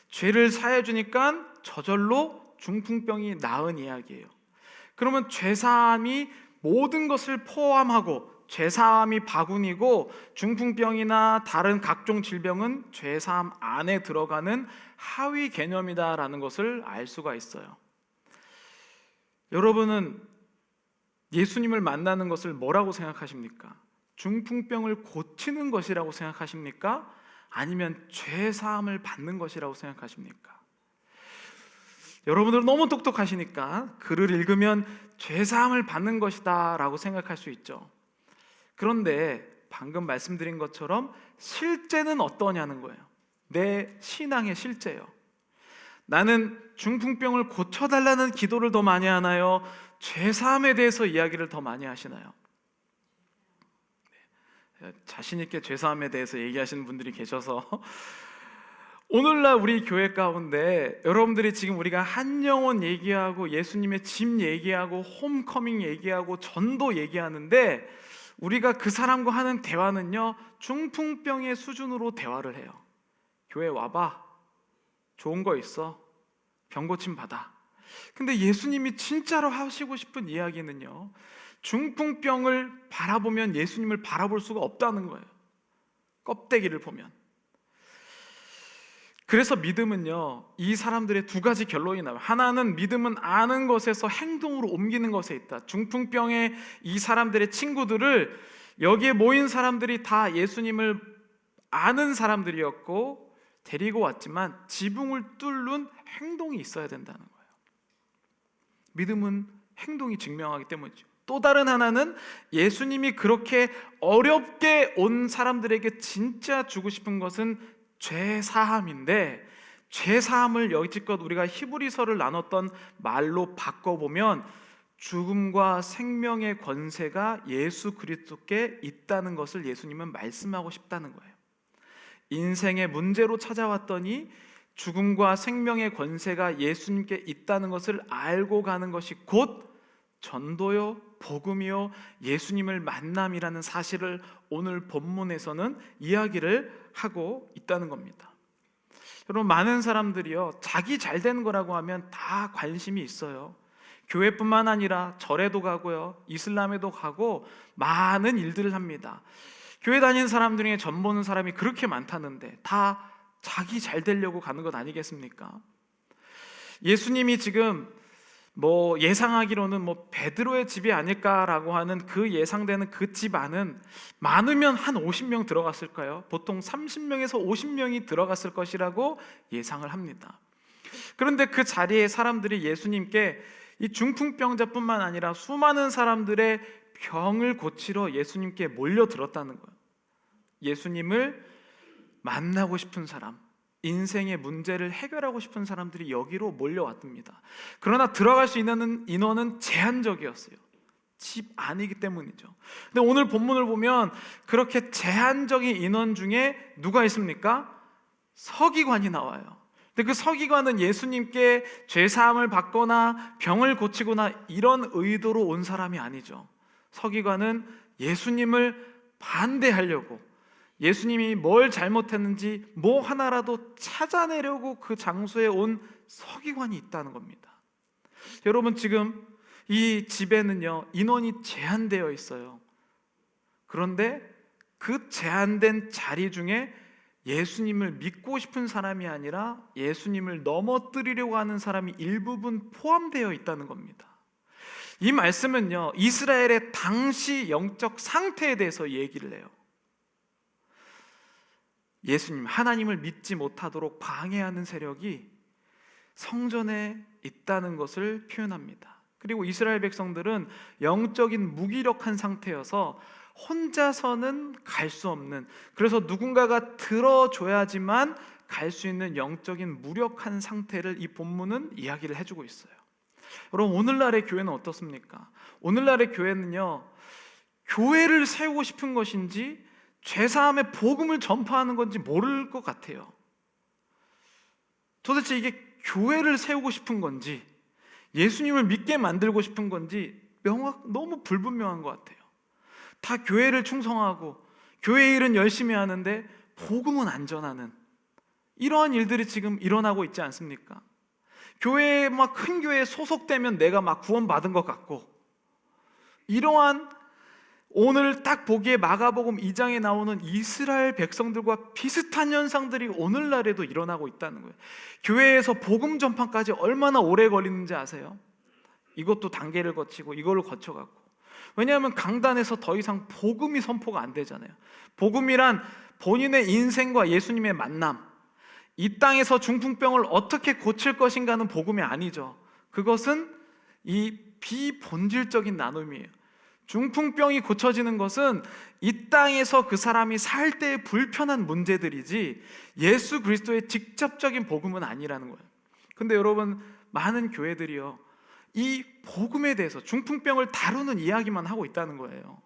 죄를 사해 주니까 저절로 중풍병이 나은 이야기예요. 그러면 죄사함이 모든 것을 포함하고, 죄사함이 바구니고 중풍병이나 다른 각종 질병은 죄사함 안에 들어가는 하위 개념이다라는 것을 알 수가 있어요. 여러분은 예수님을 만나는 것을 뭐라고 생각하십니까? 중풍병을 고치는 것이라고 생각하십니까? 아니면 죄사함을 받는 것이라고 생각하십니까? 여러분들은 너무 똑똑하시니까 글을 읽으면 죄사함을 받는 것이다 라고 생각할 수 있죠. 그런데 방금 말씀드린 것처럼 실제는 어떠냐는 거예요. 내 신앙의 실제요. 나는 중풍병을 고쳐달라는 기도를 더 많이 하나요? 죄사함에 대해서 이야기를 더 많이 하시나요? 자신 있게 죄사함에 대해서 얘기하시는 분들이 계셔서 오늘날 우리 교회 가운데 여러분들이 지금 우리가 한영혼 얘기하고 예수님의 집 얘기하고 홈커밍 얘기하고 전도 얘기하는데, 우리가 그 사람과 하는 대화는요, 중풍병의 수준으로 대화를 해요. 교회 와봐, 좋은 거 있어, 병 고침 받아. 근데 예수님이 진짜로 하시고 싶은 이야기는요, 중풍병을 바라보면 예수님을 바라볼 수가 없다는 거예요. 껍데기를 보면. 그래서 믿음은요, 이 사람들의 2가지 결론이 나와요. 하나는 믿음은 아는 것에서 행동으로 옮기는 것에 있다. 중풍병의 이 사람들의 친구들을, 여기에 모인 사람들이 다 예수님을 아는 사람들이었고 데리고 왔지만 지붕을 뚫는 행동이 있어야 된다는 거예요. 믿음은 행동이 증명하기 때문이죠. 또 다른 하나는 예수님이 그렇게 어렵게 온 사람들에게 진짜 주고 싶은 것은 죄사함인데, 죄사함을 여지껏 우리가 히브리서를 나눴던 말로 바꿔보면 죽음과 생명의 권세가 예수 그리스도께 있다는 것을 예수님은 말씀하고 싶다는 거예요. 인생의 문제로 찾아왔더니 죽음과 생명의 권세가 예수님께 있다는 것을 알고 가는 것이 곧 전도요, 복음이요, 예수님을 만남이라는 사실을 오늘 본문에서는 이야기를 하고 있다는 겁니다. 여러분, 많은 사람들이요, 자기 잘 되는 거라고 하면 다 관심이 있어요. 교회뿐만 아니라 절에도 가고요, 이슬람에도 가고 많은 일들을 합니다. 교회 다니는 사람 중에 전 보는 사람이 그렇게 많다는데 다 자기 잘 되려고 가는 것 아니겠습니까? 예수님이 지금 예상하기로는 베드로의 집이 아닐까라고 하는 그 예상되는 그 집 안은 많으면 한 50명 들어갔을까요? 보통 30명에서 50명이 들어갔을 것이라고 예상을 합니다. 그런데 그 자리에 사람들이 예수님께 이 중풍병자뿐만 아니라 수많은 사람들의 병을 고치러 예수님께 몰려들었다는 거예요. 예수님을 만나고 싶은 사람, 인생의 문제를 해결하고 싶은 사람들이 여기로 몰려왔답니다. 그러나 들어갈 수 있는 인원은 제한적이었어요. 집 안이기 때문이죠. 근데 오늘 본문을 보면 그렇게 제한적인 인원 중에 누가 있습니까? 서기관이 나와요. 근데 그 서기관은 예수님께 죄사함을 받거나 병을 고치거나 이런 의도로 온 사람이 아니죠. 서기관은 예수님을 반대하려고, 예수님이 뭘 잘못했는지 뭐 하나라도 찾아내려고 그 장소에 온 서기관이 있다는 겁니다. 여러분, 지금 이 집에는요, 인원이 제한되어 있어요. 그런데 그 제한된 자리 중에 예수님을 믿고 싶은 사람이 아니라 예수님을 넘어뜨리려고 하는 사람이 일부분 포함되어 있다는 겁니다. 이 말씀은요, 이스라엘의 당시 영적 상태에 대해서 얘기를 해요. 예수님, 하나님을 믿지 못하도록 방해하는 세력이 성전에 있다는 것을 표현합니다. 그리고 이스라엘 백성들은 영적인 무기력한 상태여서 혼자서는 갈 수 없는, 그래서 누군가가 들어줘야지만 갈 수 있는 영적인 무력한 상태를 이 본문은 이야기를 해주고 있어요. 여러분, 오늘날의 교회는 어떻습니까? 오늘날의 교회는요, 교회를 세우고 싶은 것인지 죄사함의 복음을 전파하는 건지 모를 것 같아요. 도대체 이게 교회를 세우고 싶은 건지 예수님을 믿게 만들고 싶은 건지 너무 불분명한 것 같아요. 다 교회를 충성하고 교회 일은 열심히 하는데 복음은 안 전하는 이러한 일들이 지금 일어나고 있지 않습니까? 교회에 큰 교회에 소속되면 내가 구원받은 것 같고, 이러한 오늘 딱 보기에 마가복음 2장에 나오는 이스라엘 백성들과 비슷한 현상들이 오늘날에도 일어나고 있다는 거예요. 교회에서 복음 전파까지 얼마나 오래 걸리는지 아세요? 이것도 단계를 거치고 이걸 거쳐갖고. 왜냐하면 강단에서 더 이상 복음이 선포가 안 되잖아요. 복음이란 본인의 인생과 예수님의 만남, 이 땅에서 중풍병을 어떻게 고칠 것인가는 복음이 아니죠. 그것은 이 비본질적인 나눔이에요. 중풍병이 고쳐지는 것은 이 땅에서 그 사람이 살 때의 불편한 문제들이지 예수 그리스도의 직접적인 복음은 아니라는 거예요. 근데 여러분, 많은 교회들이요, 이 복음에 대해서 중풍병을 다루는 이야기만 하고 있다는 거예요.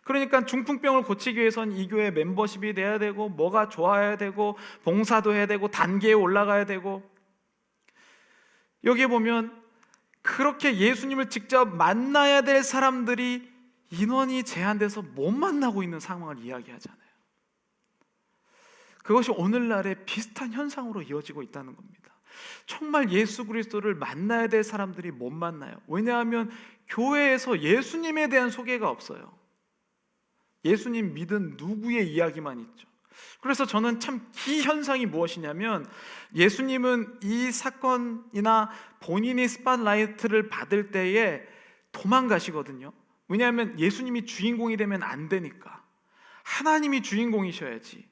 그러니까 중풍병을 고치기 위해서는 이 교회 멤버십이 돼야 되고, 뭐가 좋아야 되고, 봉사도 해야 되고, 단계에 올라가야 되고. 여기에 보면 그렇게 예수님을 직접 만나야 될 사람들이 인원이 제한돼서 못 만나고 있는 상황을 이야기하잖아요. 그것이 오늘날의 비슷한 현상으로 이어지고 있다는 겁니다. 정말 예수 그리스도를 만나야 될 사람들이 못 만나요. 왜냐하면 교회에서 예수님에 대한 소개가 없어요. 예수님 믿은 누구의 이야기만 있죠. 그래서 저는 참 기현상이 무엇이냐면, 예수님은 이 사건이나 본인이 스팟라이트를 받을 때에 도망가시거든요. 왜냐하면 예수님이 주인공이 되면 안 되니까. 하나님이 주인공이셔야지.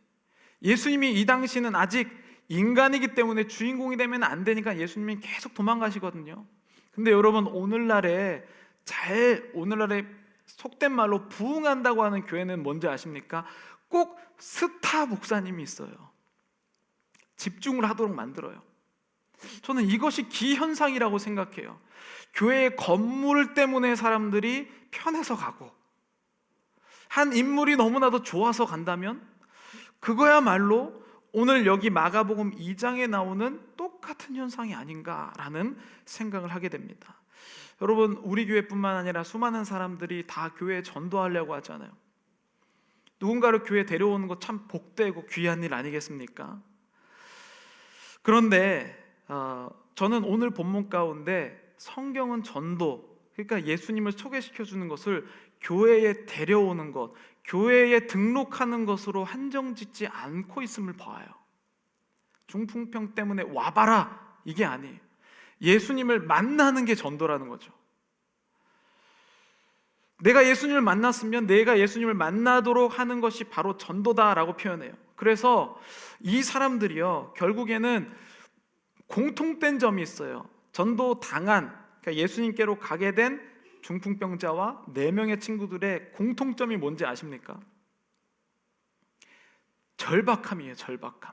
예수님이 이 당시는 아직 인간이기 때문에 주인공이 되면 안 되니까 예수님이 계속 도망가시거든요. 근데 여러분, 오늘날에 속된 말로 부흥한다고 하는 교회는 뭔지 아십니까? 꼭 스타 목사님이 있어요. 집중을 하도록 만들어요. 저는 이것이 기현상이라고 생각해요. 교회의 건물 때문에 사람들이 편해서 가고, 한 인물이 너무나도 좋아서 간다면 그거야말로 오늘 여기 마가복음 2장에 나오는 똑같은 현상이 아닌가라는 생각을 하게 됩니다. 여러분, 우리 교회뿐만 아니라 수많은 사람들이 다 교회에 전도하려고 하잖아요. 누군가를 교회에 데려오는 거 참 복되고 귀한 일 아니겠습니까? 그런데 저는 오늘 본문 가운데 성경은 전도, 그러니까 예수님을 소개시켜 주는 것을 교회에 데려오는 것, 교회에 등록하는 것으로 한정짓지 않고 있음을 봐요. 중풍병 때문에 와봐라, 이게 아니에요. 예수님을 만나는 게 전도라는 거죠. 내가 예수님을 만났으면 내가 예수님을 만나도록 하는 것이 바로 전도다라고 표현해요. 그래서 이 사람들이요, 결국에는 공통된 점이 있어요. 전도 당한, 그러니까 예수님께로 가게 된 중풍병자와 4명의 친구들의 공통점이 뭔지 아십니까? 절박함이에요. 절박함.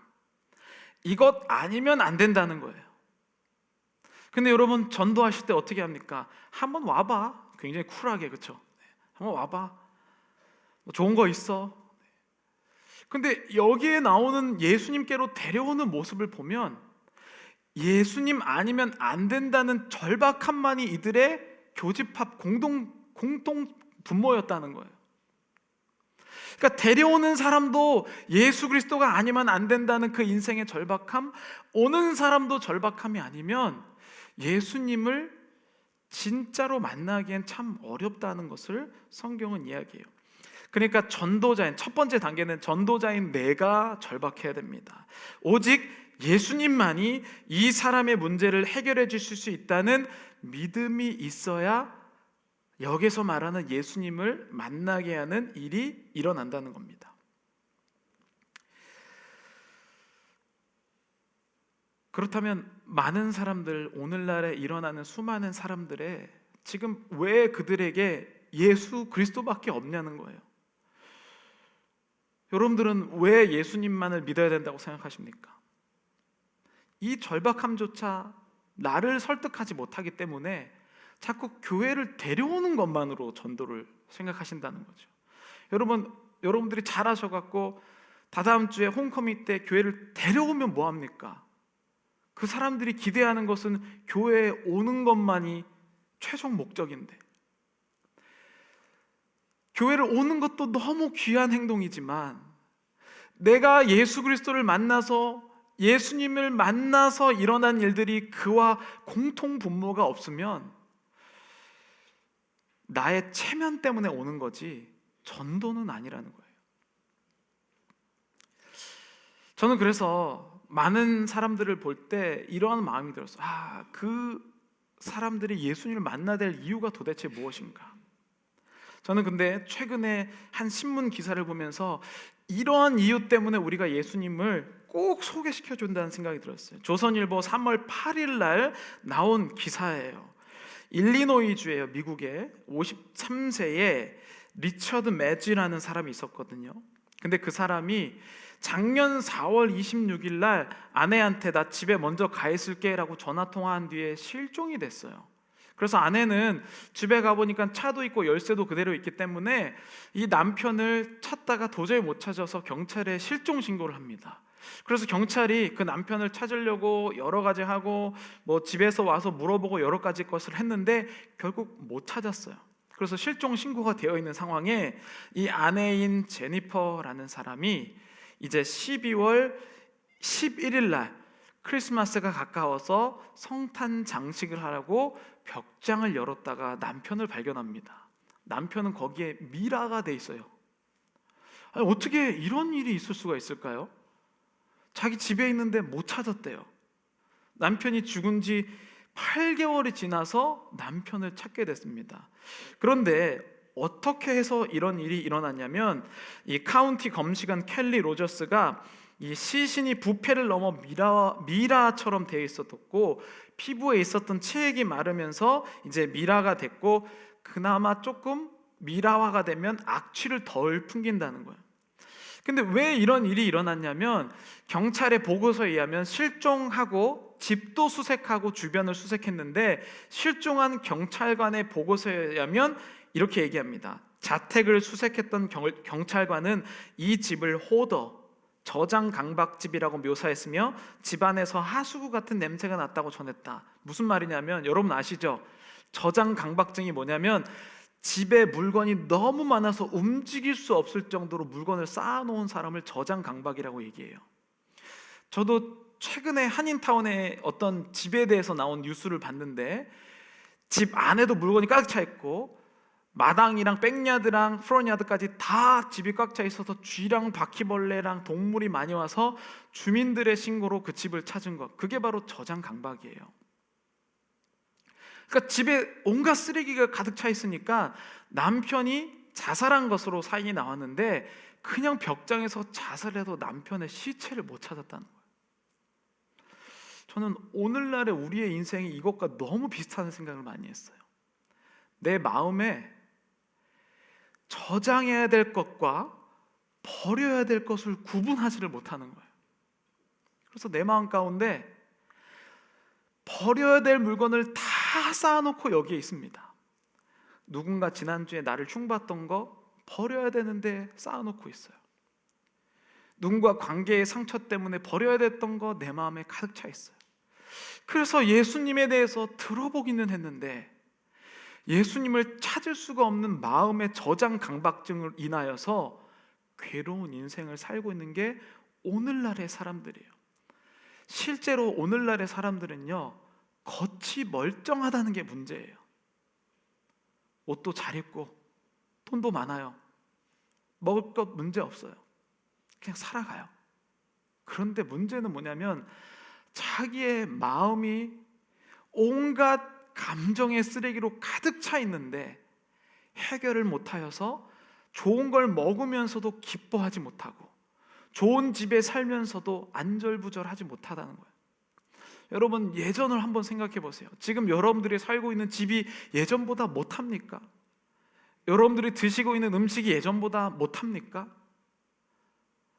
이것 아니면 안 된다는 거예요. 근데 여러분, 전도하실 때 어떻게 합니까? 한번 와봐. 굉장히 쿨하게, 그렇죠? 한번 와봐. 좋은 거 있어. 근데 여기에 나오는 예수님께로 데려오는 모습을 보면 예수님 아니면 안 된다는 절박함만이 이들의 교집합 공동 분모였다는 거예요. 그러니까 데려오는 사람도 예수 그리스도가 아니면 안 된다는 그 인생의 절박함, 오는 사람도 절박함이 아니면 예수님을 진짜로 만나기엔 참 어렵다는 것을 성경은 이야기해요. 그러니까 전도자인, 첫 번째 단계는 전도자인 내가 절박해야 됩니다. 오직 예수님만이 이 사람의 문제를 해결해 주실 수 있다는 믿음이 있어야 여기서 말하는 예수님을 만나게 하는 일이 일어난다는 겁니다. 그렇다면 많은 사람들, 오늘날에 일어나는 수많은 사람들의 지금 왜 그들에게 예수 그리스도밖에 없냐는 거예요. 여러분들은 왜 예수님만을 믿어야 된다고 생각하십니까? 이 절박함조차 나를 설득하지 못하기 때문에 자꾸 교회를 데려오는 것만으로 전도를 생각하신다는 거죠. 여러분들이 잘하셔갖고 다다음 주에 홈커밍 때 교회를 데려오면 뭐합니까? 그 사람들이 기대하는 것은 교회에 오는 것만이 최종 목적인데, 교회를 오는 것도 너무 귀한 행동이지만 내가 예수 그리스도를 만나서, 예수님을 만나서 일어난 일들이 그와 공통 분모가 없으면 나의 체면 때문에 오는 거지 전도는 아니라는 거예요. 저는 그래서 많은 사람들을 볼 때 이러한 마음이 들었어요. 그 사람들이 예수님을 만나야 될 이유가 도대체 무엇인가? 저는 근데 최근에 한 신문 기사를 보면서 이러한 이유 때문에 우리가 예수님을 꼭 소개시켜 준다는 생각이 들었어요. 조선일보 3월 8일 날 나온 기사예요. 일리노이주예요. 미국에 53세의 리처드 매지라는 사람이 있었거든요. 근데 그 사람이 작년 4월 26일 날 아내한테 나 집에 먼저 가 있을게 라고 전화 통화한 뒤에 실종이 됐어요. 그래서 아내는 집에 가보니까 차도 있고 열쇠도 그대로 있기 때문에 이 남편을 찾다가 도저히 못 찾아서 경찰에 실종 신고를 합니다. 그래서 경찰이 그 남편을 찾으려고 여러 가지 하고 뭐 집에서 와서 물어보고 여러 가지 것을 했는데 결국 못 찾았어요. 그래서 실종 신고가 되어 있는 상황에 이 아내인 제니퍼라는 사람이 이제 12월 11일 날 크리스마스가 가까워서 성탄 장식을 하라고 벽장을 열었다가 남편을 발견합니다. 남편은 거기에 미라가 돼 있어요. 아니, 어떻게 이런 일이 있을 수가 있을까요? 자기 집에 있는데 못 찾았대요. 남편이 죽은 지 8개월이 지나서 남편을 찾게 됐습니다. 그런데 어떻게 해서 이런 일이 일어났냐면 이 카운티 검시관 켈리 로저스가 이 시신이 부패를 넘어 미라처럼 되어 있었고 피부에 있었던 체액이 마르면서 이제 미라가 됐고 그나마 조금 미라화가 되면 악취를 덜 풍긴다는 거예요. 근데 왜 이런 일이 일어났냐면 경찰의 보고서에 의하면 실종하고 집도 수색하고 주변을 수색했는데 실종한 경찰관의 보고서에 의하면 이렇게 얘기합니다. 자택을 수색했던 경찰관은 이 집을 호더, 저장 강박집이라고 묘사했으며 집안에서 하수구 같은 냄새가 났다고 전했다. 무슨 말이냐면 여러분 아시죠? 저장 강박증이 뭐냐면 집에 물건이 너무 많아서 움직일 수 없을 정도로 물건을 쌓아놓은 사람을 저장 강박이라고 얘기해요. 저도 최근에 한인타운의 어떤 집에 대해서 나온 뉴스를 봤는데 집 안에도 물건이 가득 차 있고 마당이랑 백야드랑 프론야드까지 다 집이 꽉 차 있어서 쥐랑 바퀴벌레랑 동물이 많이 와서 주민들의 신고로 그 집을 찾은 것, 그게 바로 저장 강박이에요. 그러니까 집에 온갖 쓰레기가 가득 차 있으니까 남편이 자살한 것으로 사인이 나왔는데 그냥 벽장에서 자살해도 남편의 시체를 못 찾았다는 거예요. 저는 오늘날의 우리의 인생이 이것과 너무 비슷한 생각을 많이 했어요. 내 마음에 저장해야 될 것과 버려야 될 것을 구분하지를 못하는 거예요. 그래서 내 마음 가운데 버려야 될 물건을 다 쌓아놓고 여기에 있습니다. 누군가 지난주에 나를 흉봤던 거 버려야 되는데 쌓아놓고 있어요. 누군가 관계의 상처 때문에 버려야 됐던 거 내 마음에 가득 차 있어요. 그래서 예수님에 대해서 들어보기는 했는데 예수님을 찾을 수가 없는 마음의 저장 강박증을 인하여서 괴로운 인생을 살고 있는 게 오늘날의 사람들이에요. 실제로 오늘날의 사람들은요, 겉이 멀쩡하다는 게 문제예요. 옷도 잘 입고 돈도 많아요. 먹을 것 문제 없어요. 그냥 살아가요. 그런데 문제는 뭐냐면 자기의 마음이 온갖 감정의 쓰레기로 가득 차 있는데 해결을 못하여서 좋은 걸 먹으면서도 기뻐하지 못하고 좋은 집에 살면서도 안절부절하지 못하다는 거예요. 여러분 예전을 한번 생각해 보세요. 지금 여러분들이 살고 있는 집이 예전보다 못합니까? 여러분들이 드시고 있는 음식이 예전보다 못합니까?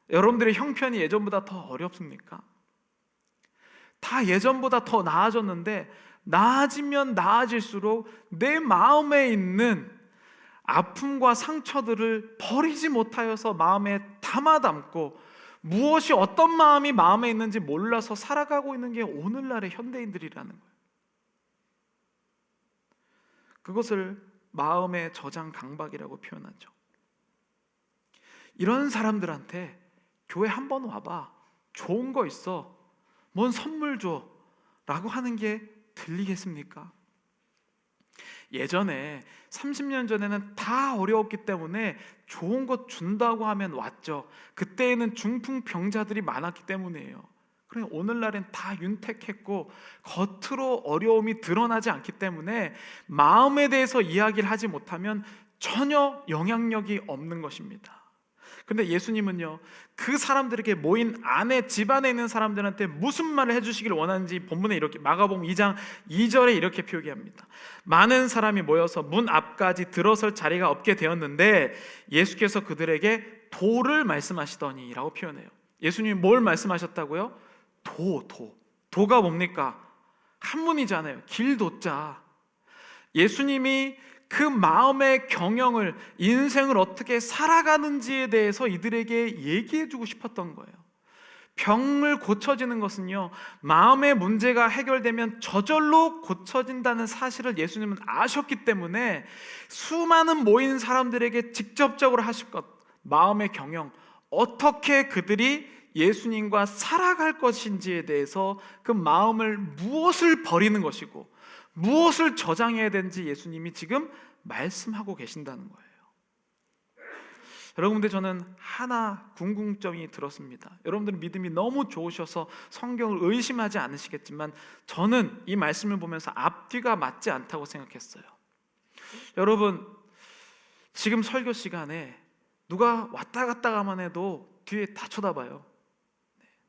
여러분들의 형편이 예전보다 더 어렵습니까? 다 예전보다 더 나아졌는데 나아지면 나아질수록 내 마음에 있는 아픔과 상처들을 버리지 못하여서 마음에 담아담고 무엇이 어떤 마음이 마음에 있는지 몰라서 살아가고 있는 게 오늘날의 현대인들이라는 거예요. 그것을 마음의 저장 강박이라고 표현하죠. 이런 사람들한테 교회 한번 와봐, 좋은 거 있어, 뭔 선물 줘 라고 하는 게 들리겠습니까? 예전에 30년 전에는 다 어려웠기 때문에 좋은 것 준다고 하면 왔죠. 그때에는 중풍병자들이 많았기 때문이에요. 그런데 오늘날엔 다 윤택했고 겉으로 어려움이 드러나지 않기 때문에 마음에 대해서 이야기를 하지 못하면 전혀 영향력이 없는 것입니다. 근데 예수님은요, 그 사람들에게 모인 안에 집안에 있는 사람들한테 무슨 말을 해주시길 원하는지 본문에 이렇게 마가복음 2장 2절에 이렇게 표기합니다. 많은 사람이 모여서 문 앞까지 들어설 자리가 없게 되었는데 예수께서 그들에게 도를 말씀하시더니 라고 표현해요. 예수님이 뭘 말씀하셨다고요? 도가 뭡니까? 한문이잖아요. 길도자. 예수님이 그 마음의 경영을, 인생을 어떻게 살아가는지에 대해서 이들에게 얘기해주고 싶었던 거예요. 병을 고쳐지는 것은요, 마음의 문제가 해결되면 저절로 고쳐진다는 사실을 예수님은 아셨기 때문에 수많은 모인 사람들에게 직접적으로 하실 것, 마음의 경영, 어떻게 그들이 예수님과 살아갈 것인지에 대해서 그 마음을 무엇을 버리는 것이고 무엇을 저장해야 되는지 예수님이 지금 말씀하고 계신다는 거예요. 여러분, 근데 저는 하나 궁금점이 들었습니다. 여러분들 믿음이 너무 좋으셔서 성경을 의심하지 않으시겠지만 저는 이 말씀을 보면서 앞뒤가 맞지 않다고 생각했어요. 여러분, 지금 설교 시간에 누가 왔다 갔다 가만 해도 뒤에 다 쳐다봐요.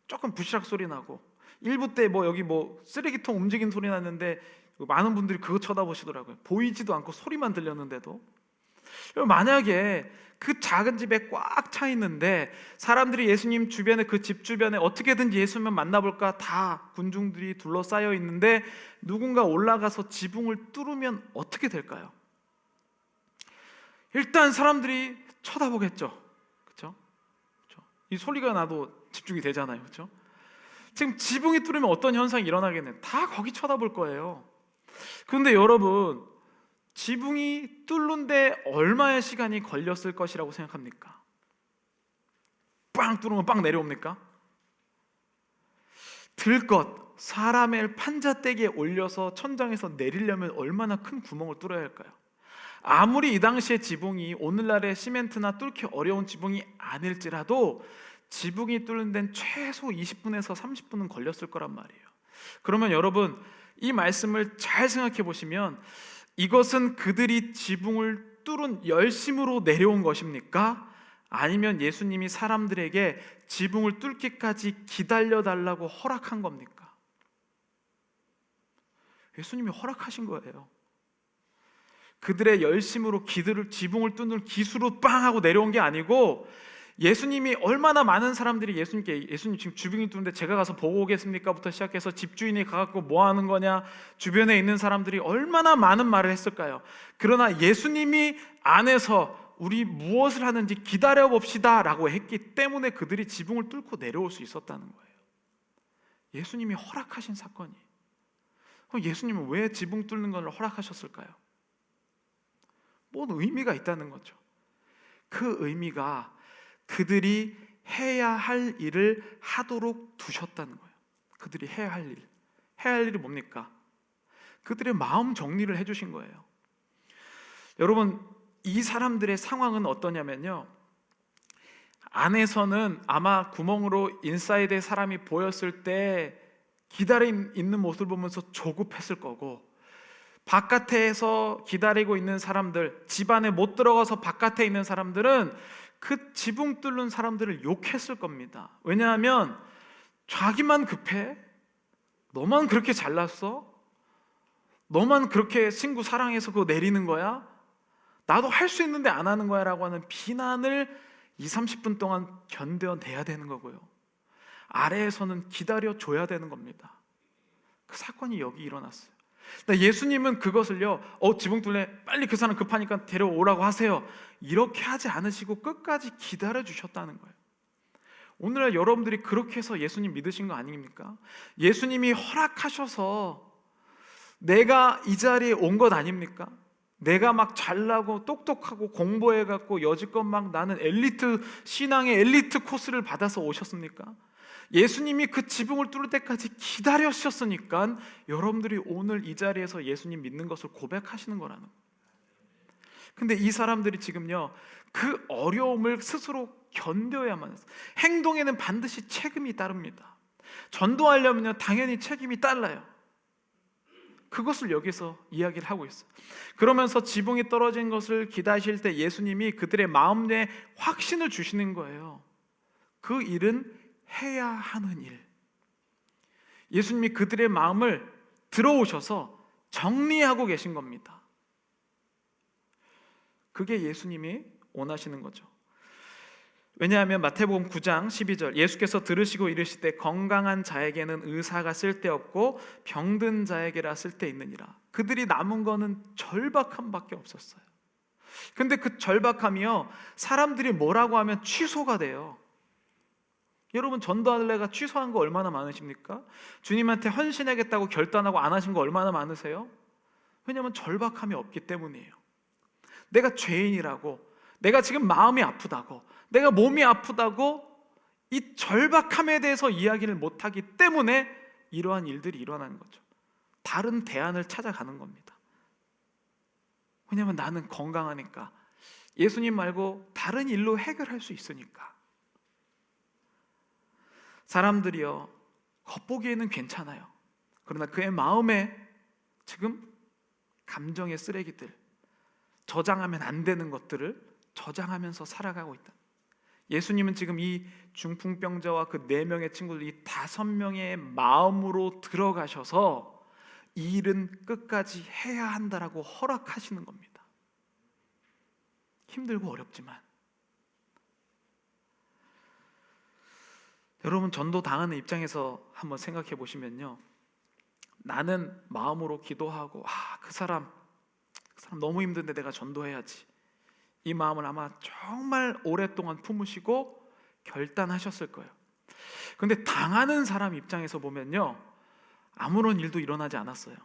조금 부시락 소리 나고, 일부 때 여기 쓰레기통 움직이는 소리 났는데 많은 분들이 그거 쳐다보시더라고요. 보이지도 않고 소리만 들렸는데도. 만약에 그 작은 집에 꽉 차 있는데 사람들이 예수님 주변에, 그 집 주변에 어떻게든지 예수님을 만나볼까 다 군중들이 둘러싸여 있는데 누군가 올라가서 지붕을 뚫으면 어떻게 될까요? 일단 사람들이 쳐다보겠죠. 그렇죠? 이 소리가 나도 집중이 되잖아요, 그렇죠? 지금 지붕이 뚫리면 어떤 현상이 일어나겠네? 다 거기 쳐다볼 거예요. 그런데 여러분, 지붕이 뚫는데 얼마의 시간이 걸렸을 것이라고 생각합니까? 빵 뚫으면 빵 내려옵니까? 들것 사람의 판자대기에 올려서 천장에서 내리려면 얼마나 큰 구멍을 뚫어야 할까요? 아무리 이 당시의 지붕이 오늘날의 시멘트나 뚫기 어려운 지붕이 아닐지라도 지붕이 뚫는 데는 최소 20분에서 30분은 걸렸을 거란 말이에요. 그러면 여러분, 이 말씀을 잘 생각해 보시면 이것은 그들이 지붕을 뚫은 열심으로 내려온 것입니까? 아니면 예수님이 사람들에게 지붕을 뚫기까지 기다려달라고 허락한 겁니까? 예수님이 허락하신 거예요. 그들의 열심으로 지붕을 뚫는 기수로 빵 하고 내려온 게 아니고, 예수님이 얼마나 많은 사람들이 예수님 지금 지붕이 뚫는데 제가 가서 보고 오겠습니까? 부터 시작해서 집주인이 가갖고 뭐 하는 거냐, 주변에 있는 사람들이 얼마나 많은 말을 했을까요? 그러나 예수님이 안에서 우리 무엇을 하는지 기다려 봅시다 라고 했기 때문에 그들이 지붕을 뚫고 내려올 수 있었다는 거예요. 예수님이 허락하신 사건이에요. 그럼 예수님은 왜 지붕 뚫는 걸 허락하셨을까요? 뭔 의미가 있다는 거죠. 그 의미가 그들이 해야 할 일을 하도록 두셨다는 거예요. 그들이 해야 할 일이 뭡니까? 그들의 마음 정리를 해주신 거예요. 여러분, 이 사람들의 상황은 어떠냐면요, 안에서는 아마 구멍으로 인사이드의 사람이 보였을 때 기다리고 있는 모습을 보면서 조급했을 거고, 바깥에서 기다리고 있는 사람들, 집 안에 못 들어가서 바깥에 있는 사람들은 그 지붕 뚫는 사람들을 욕했을 겁니다. 왜냐하면 자기만 급해? 너만 그렇게 잘났어? 너만 그렇게 친구 사랑해서 그거 내리는 거야? 나도 할 수 있는데 안 하는 거야? 라고 하는 비난을 20-30분 동안 견뎌내야 되는 거고요, 아래에서는 기다려줘야 되는 겁니다. 그 사건이 여기 일어났어요. 예수님은 그것을요, 지붕 뚫네, 빨리 그 사람 급하니까 데려오라고 하세요, 이렇게 하지 않으시고 끝까지 기다려 주셨다는 거예요. 오늘날 여러분들이 그렇게 해서 예수님 믿으신 거 아닙니까? 예수님이 허락하셔서 내가 이 자리에 온 것 아닙니까? 내가 막 잘나고 똑똑하고 공부해갖고 여지껏 막 나는 엘리트 신앙의 엘리트 코스를 받아서 오셨습니까? 예수님이 그 지붕을 뚫을 때까지 기다려주셨으니까 여러분들이 오늘 이 자리에서 예수님 믿는 것을 고백하시는 거라는 거예요. 근데 이 사람들이 지금요, 그 어려움을 스스로 견뎌야만 해요. 행동에는 반드시 책임이 따릅니다. 전도하려면요, 당연히 책임이 따라요. 그것을 여기서 이야기를 하고 있어요. 그러면서 지붕이 떨어진 것을 기다리실 때 예수님이 그들의 마음에 확신을 주시는 거예요. 그 일은 해야 하는 일. 예수님이 그들의 마음을 들어오셔서 정리하고 계신 겁니다. 그게 예수님이 원하시는 거죠. 왜냐하면 마태복음 9장 12절, 예수께서 들으시고 이르시되 건강한 자에게는 의사가 쓸데없고 병든 자에게라 쓸데있느니라. 그들이 남은 거는 절박함밖에 없었어요. 근데 그 절박함이요, 사람들이 뭐라고 하면 취소가 돼요. 여러분, 전도할래가 취소한 거 얼마나 많으십니까? 주님한테 헌신하겠다고 결단하고 안 하신 거 얼마나 많으세요? 왜냐하면 절박함이 없기 때문이에요. 내가 죄인이라고, 내가 지금 마음이 아프다고, 내가 몸이 아프다고 이 절박함에 대해서 이야기를 못하기 때문에 이러한 일들이 일어나는 거죠. 다른 대안을 찾아가는 겁니다. 왜냐하면 나는 건강하니까, 예수님 말고 다른 일로 해결할 수 있으니까. 사람들이요, 겉보기에는 괜찮아요. 그러나 그의 마음에 지금 감정의 쓰레기들, 저장하면 안 되는 것들을 저장하면서 살아가고 있다. 예수님은 지금 이 중풍병자와 그 4명의 친구들, 이 5명의 마음으로 들어가셔서 이 일은 끝까지 해야 한다라고 허락하시는 겁니다. 힘들고 어렵지만. 여러분, 전도 당하는 입장에서 한번 생각해 보시면요, 나는 마음으로 기도하고 그 사람 너무 힘든데 내가 전도해야지, 이 마음을 아마 정말 오랫동안 품으시고 결단하셨을 거예요. 근데 당하는 사람 입장에서 보면요, 아무런 일도 일어나지 않았어요.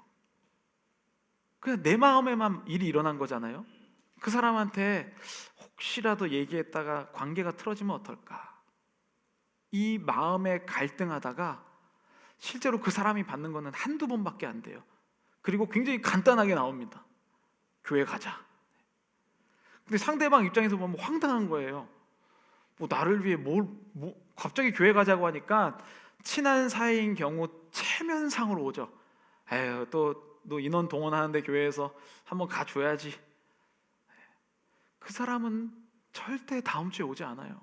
그냥 내 마음에만 일이 일어난 거잖아요. 그 사람한테 혹시라도 얘기했다가 관계가 틀어지면 어떨까, 이 마음에 갈등하다가 실제로 그 사람이 받는 거는 한두 번밖에 안 돼요. 그리고 굉장히 간단하게 나옵니다. 교회 가자. 근데 상대방 입장에서 보면 황당한 거예요. 뭐 나를 위해 갑자기 교회 가자고 하니까 친한 사이인 경우 체면상으로 오죠. 에휴, 너 인원 동원하는데 교회에서 한번 가줘야지. 그 사람은 절대 다음 주에 오지 않아요.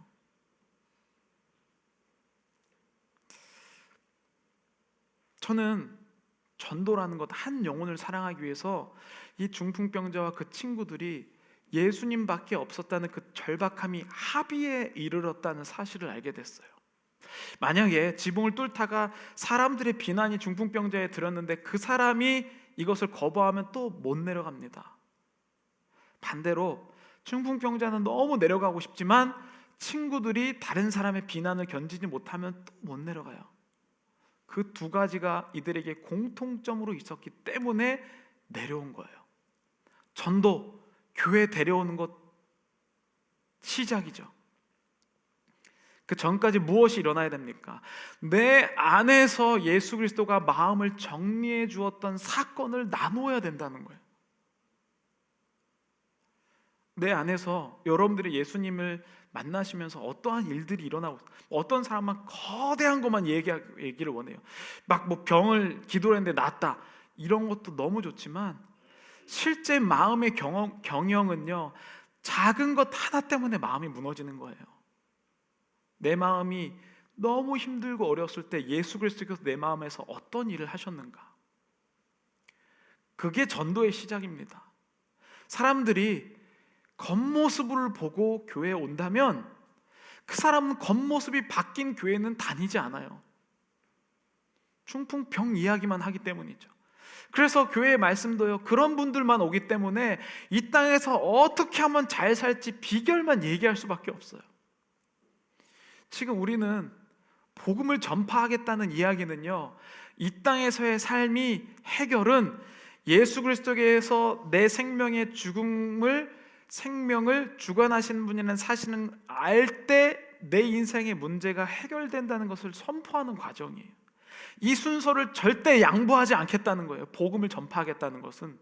저는 전도라는 것, 한 영혼을 사랑하기 위해서 이 중풍병자와 그 친구들이 예수님밖에 없었다는 그 절박함이 합의에 이르렀다는 사실을 알게 됐어요. 만약에 지붕을 뚫다가 사람들의 비난이 중풍병자에 들었는데 그 사람이 이것을 거부하면 또 못 내려갑니다. 반대로 중풍병자는 너무 내려가고 싶지만 친구들이 다른 사람의 비난을 견디지 못하면 또 못 내려가요. 그 두 가지가 이들에게 공통점으로 있었기 때문에 내려온 거예요. 전도, 교회 데려오는 것 시작이죠. 그 전까지 무엇이 일어나야 됩니까? 내 안에서 예수 그리스도가 마음을 정리해 주었던 사건을 나누어야 된다는 거예요. 내 안에서 여러분들이 예수님을 만나시면서 어떠한 일들이 일어나고, 어떤 사람만 거대한 것만 얘기를 원해요. 막 뭐 병을 기도를 했는데 낫다, 이런 것도 너무 좋지만 실제 마음의 경영은요, 작은 것 하나 때문에 마음이 무너지는 거예요. 내 마음이 너무 힘들고 어려웠을 때 예수 그리스도께서 내 마음에서 어떤 일을 하셨는가, 그게 전도의 시작입니다. 사람들이 겉모습을 보고 교회에 온다면 그 사람은 겉모습이 바뀐 교회는 다니지 않아요. 중풍병 이야기만 하기 때문이죠. 그래서 교회의 말씀도요, 그런 분들만 오기 때문에 이 땅에서 어떻게 하면 잘 살지 비결만 얘기할 수밖에 없어요. 지금 우리는 복음을 전파하겠다는 이야기는요, 이 땅에서의 삶이 해결은 예수 그리스도께서 내 생명의 생명을 주관하시는 분이라는 사실은 알 때 내 인생의 문제가 해결된다는 것을 선포하는 과정이에요. 이 순서를 절대 양보하지 않겠다는 거예요. 복음을 전파하겠다는 것은,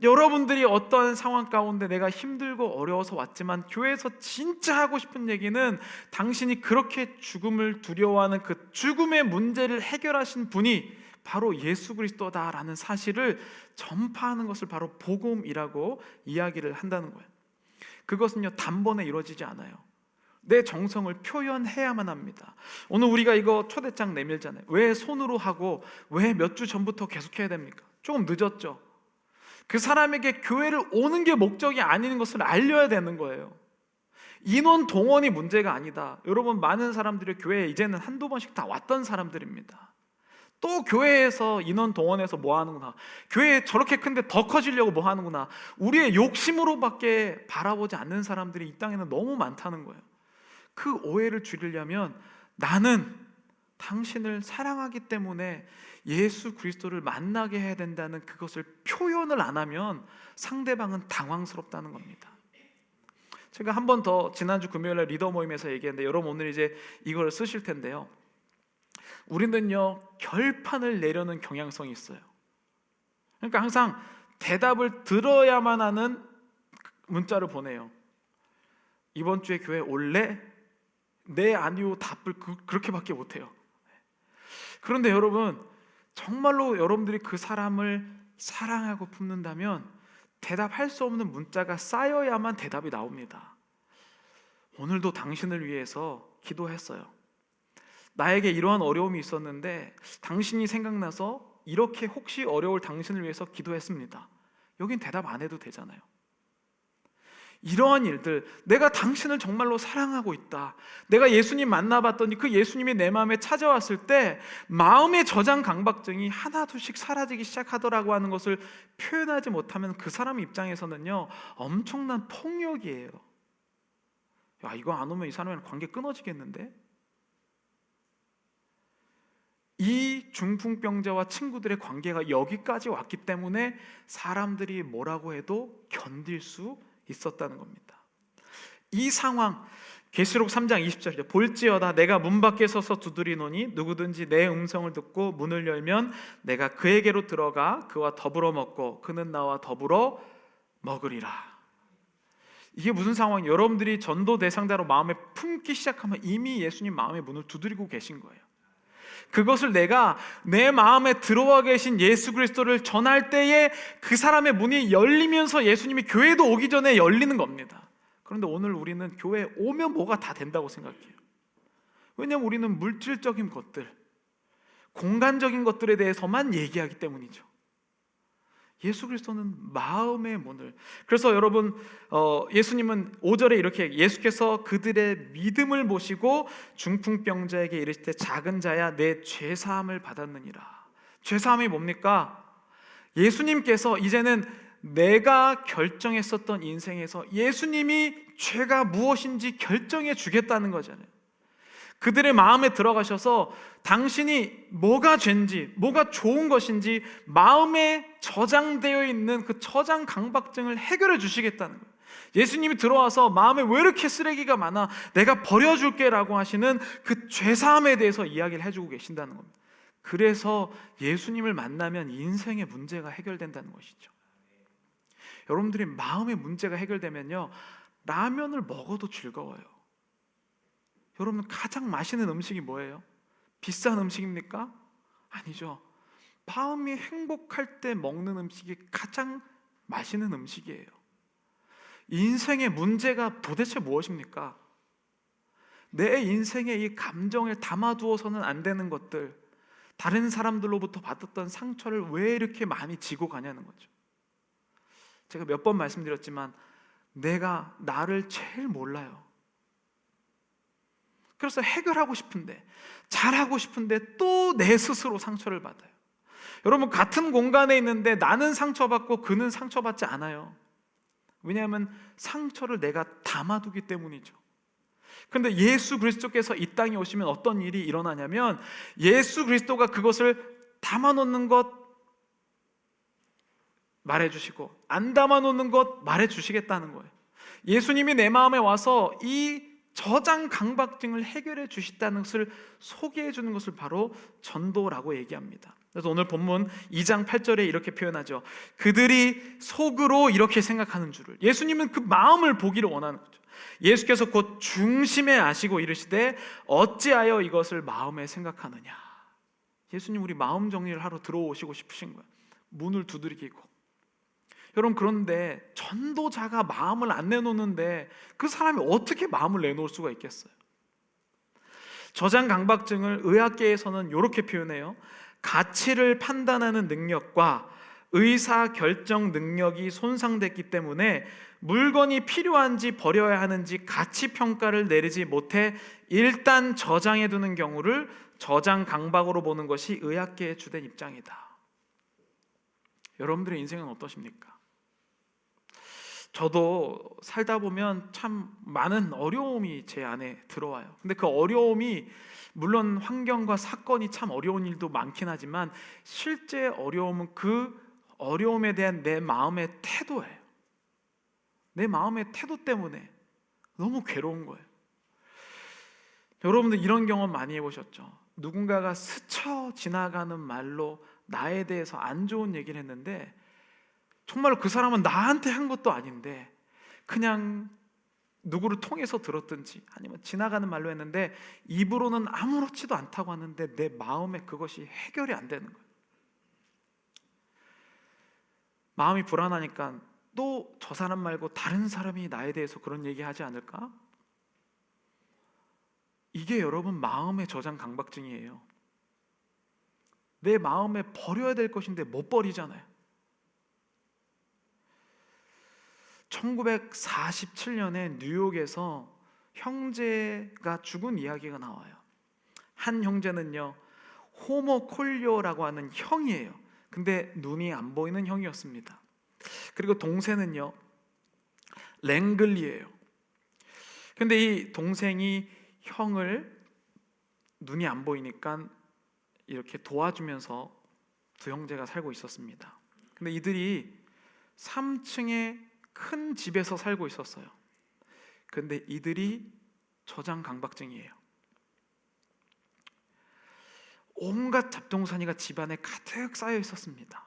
여러분들이 어떠한 상황 가운데 내가 힘들고 어려워서 왔지만 교회에서 진짜 하고 싶은 얘기는 당신이 그렇게 죽음을 두려워하는 그 죽음의 문제를 해결하신 분이 바로 예수 그리스도다라는 사실을 전파하는 것을 바로 복음이라고 이야기를 한다는 거예요. 그것은요, 단번에 이루어지지 않아요. 내 정성을 표현해야만 합니다. 오늘 우리가 이거 초대장 내밀잖아요. 왜 손으로 하고 왜 몇 주 전부터 계속해야 됩니까? 조금 늦었죠. 그 사람에게 교회를 오는 게 목적이 아닌 것을 알려야 되는 거예요. 인원 동원이 문제가 아니다. 여러분, 많은 사람들이 교회에 이제는 한두 번씩 다 왔던 사람들입니다. 또 교회에서 인원 동원해서 뭐 하는구나, 교회 저렇게 큰데 더 커지려고 뭐 하는구나, 우리의 욕심으로밖에 바라보지 않는 사람들이 이 땅에는 너무 많다는 거예요. 그 오해를 줄이려면 나는 당신을 사랑하기 때문에 예수 그리스도를 만나게 해야 된다는 그것을 표현을 안 하면 상대방은 당황스럽다는 겁니다. 제가 한 번 더 지난주 금요일에 리더 모임에서 얘기했는데, 여러분 오늘 이제 이걸 쓰실 텐데요, 우리는요, 결판을 내려는 경향성이 있어요. 그러니까 항상 대답을 들어야만 하는 문자를 보내요. 이번 주에 교회 올래? 네, 아니요 답을 그렇게밖에 못해요. 그런데 여러분, 정말로 여러분들이 그 사람을 사랑하고 품는다면 대답할 수 없는 문자가 쌓여야만 대답이 나옵니다. 오늘도 당신을 위해서 기도했어요. 나에게 이러한 어려움이 있었는데 당신이 생각나서 이렇게 혹시 어려울 당신을 위해서 기도했습니다. 여긴 대답 안 해도 되잖아요. 이러한 일들, 내가 당신을 정말로 사랑하고 있다, 내가 예수님 만나봤더니 그 예수님이 내 마음에 찾아왔을 때 마음의 저장 강박증이 하나둘씩 사라지기 시작하더라고 하는 것을 표현하지 못하면 그 사람 입장에서는요, 엄청난 폭력이에요. 야, 이거 안 오면 이 사람이랑 관계 끊어지겠는데? 이 중풍병자와 친구들의 관계가 여기까지 왔기 때문에 사람들이 뭐라고 해도 견딜 수 있었다는 겁니다. 이 상황, 계시록 3장 20절이죠. 볼지어다 내가 문 밖에 서서 두드리노니 누구든지 내 음성을 듣고 문을 열면 내가 그에게로 들어가 그와 더불어 먹고 그는 나와 더불어 먹으리라. 이게 무슨 상황이에요? 여러분들이 전도 대상자로 마음에 품기 시작하면 이미 예수님 마음의 문을 두드리고 계신 거예요. 그것을 내가 내 마음에 들어와 계신 예수 그리스도를 전할 때에 그 사람의 문이 열리면서 예수님이 교회도 오기 전에 열리는 겁니다. 그런데 오늘 우리는 교회에 오면 뭐가 다 된다고 생각해요. 왜냐하면 우리는 물질적인 것들, 공간적인 것들에 대해서만 얘기하기 때문이죠. 예수 그리스도는 마음의 문을. 그래서 여러분 예수님은 5절에 이렇게 예수께서 그들의 믿음을 보시고 중풍병자에게 이르시되 작은 자야 내 죄사함을 받았느니라. 죄사함이 뭡니까? 예수님께서 이제는 내가 결정했었던 인생에서 예수님이 죄가 무엇인지 결정해 주겠다는 거잖아요. 그들의 마음에 들어가셔서 당신이 뭐가 죄인지 뭐가 좋은 것인지 마음에 저장되어 있는 그 저장 강박증을 해결해 주시겠다는 거예요. 예수님이 들어와서 마음에 왜 이렇게 쓰레기가 많아 내가 버려줄게 라고 하시는 그 죄사함에 대해서 이야기를 해주고 계신다는 겁니다. 그래서 예수님을 만나면 인생의 문제가 해결된다는 것이죠. 여러분들이 마음의 문제가 해결되면요 라면을 먹어도 즐거워요. 여러분 가장 맛있는 음식이 뭐예요? 비싼 음식입니까? 아니죠. 마음이 행복할 때 먹는 음식이 가장 맛있는 음식이에요. 인생의 문제가 도대체 무엇입니까? 내 인생에 이 감정을 담아두어서는 안 되는 것들, 다른 사람들로부터 받았던 상처를 왜 이렇게 많이 지고 가냐는 거죠. 제가 몇 번 말씀드렸지만 내가 나를 제일 몰라요. 그래서 해결하고 싶은데 잘하고 싶은데 또 내 스스로 상처를 받아요. 여러분 같은 공간에 있는데 나는 상처받고 그는 상처받지 않아요. 왜냐하면 상처를 내가 담아두기 때문이죠. 그런데 예수 그리스도께서 이 땅에 오시면 어떤 일이 일어나냐면 예수 그리스도가 그것을 담아놓는 것 말해주시고 안 담아놓는 것 말해주시겠다는 거예요. 예수님이 내 마음에 와서 이 저장 강박증을 해결해 주시다는 것을 소개해 주는 것을 바로 전도라고 얘기합니다. 그래서 오늘 본문 2장 8절에 이렇게 표현하죠. 그들이 속으로 이렇게 생각하는 줄을. 예수님은 그 마음을 보기를 원하는 거죠. 예수께서 곧 중심에 아시고 이르시되 어찌하여 이것을 마음에 생각하느냐. 예수님 우리 마음 정리를 하러 들어오시고 싶으신 거예요. 문을 두드리고. 여러분 그런데 전도자가 마음을 안 내놓는데 그 사람이 어떻게 마음을 내놓을 수가 있겠어요? 저장 강박증을 의학계에서는 이렇게 표현해요. 가치를 판단하는 능력과 의사 결정 능력이 손상됐기 때문에 물건이 필요한지 버려야 하는지 가치 평가를 내리지 못해 일단 저장해 두는 경우를 저장 강박으로 보는 것이 의학계의 주된 입장이다. 여러분들의 인생은 어떠십니까? 저도 살다 보면 참 많은 어려움이 제 안에 들어와요. 근데 그 어려움이 물론 환경과 사건이 참 어려운 일도 많긴 하지만 실제 어려움은 그 어려움에 대한 내 마음의 태도예요. 내 마음의 태도 때문에 너무 괴로운 거예요. 여러분들 이런 경험 많이 해보셨죠? 누군가가 스쳐 지나가는 말로 나에 대해서 안 좋은 얘기를 했는데 정말 그 사람은 나한테 한 것도 아닌데 그냥 누구를 통해서 들었든지 아니면 지나가는 말로 했는데 입으로는 아무렇지도 않다고 하는데 내 마음에 그것이 해결이 안 되는 거예요. 마음이 불안하니까 또 저 사람 말고 다른 사람이 나에 대해서 그런 얘기 하지 않을까? 이게 여러분 마음의 저장 강박증이에요. 내 마음에 버려야 될 것인데 못 버리잖아요. 1947년에 뉴욕에서 형제가 죽은 이야기가 나와요. 한 형제는요 호모 콜리오라고 하는 형이에요. 근데 눈이 안 보이는 형이었습니다. 그리고 동생은요 랭글리예요. 근데 이 동생이 형을 눈이 안 보이니까 이렇게 도와주면서 두 형제가 살고 있었습니다. 근데 이들이 3층의 큰 집에서 살고 있었어요. 근데 이들이 저장강박증이에요. 온갖 잡동사니가 집안에 가득 쌓여 있었습니다.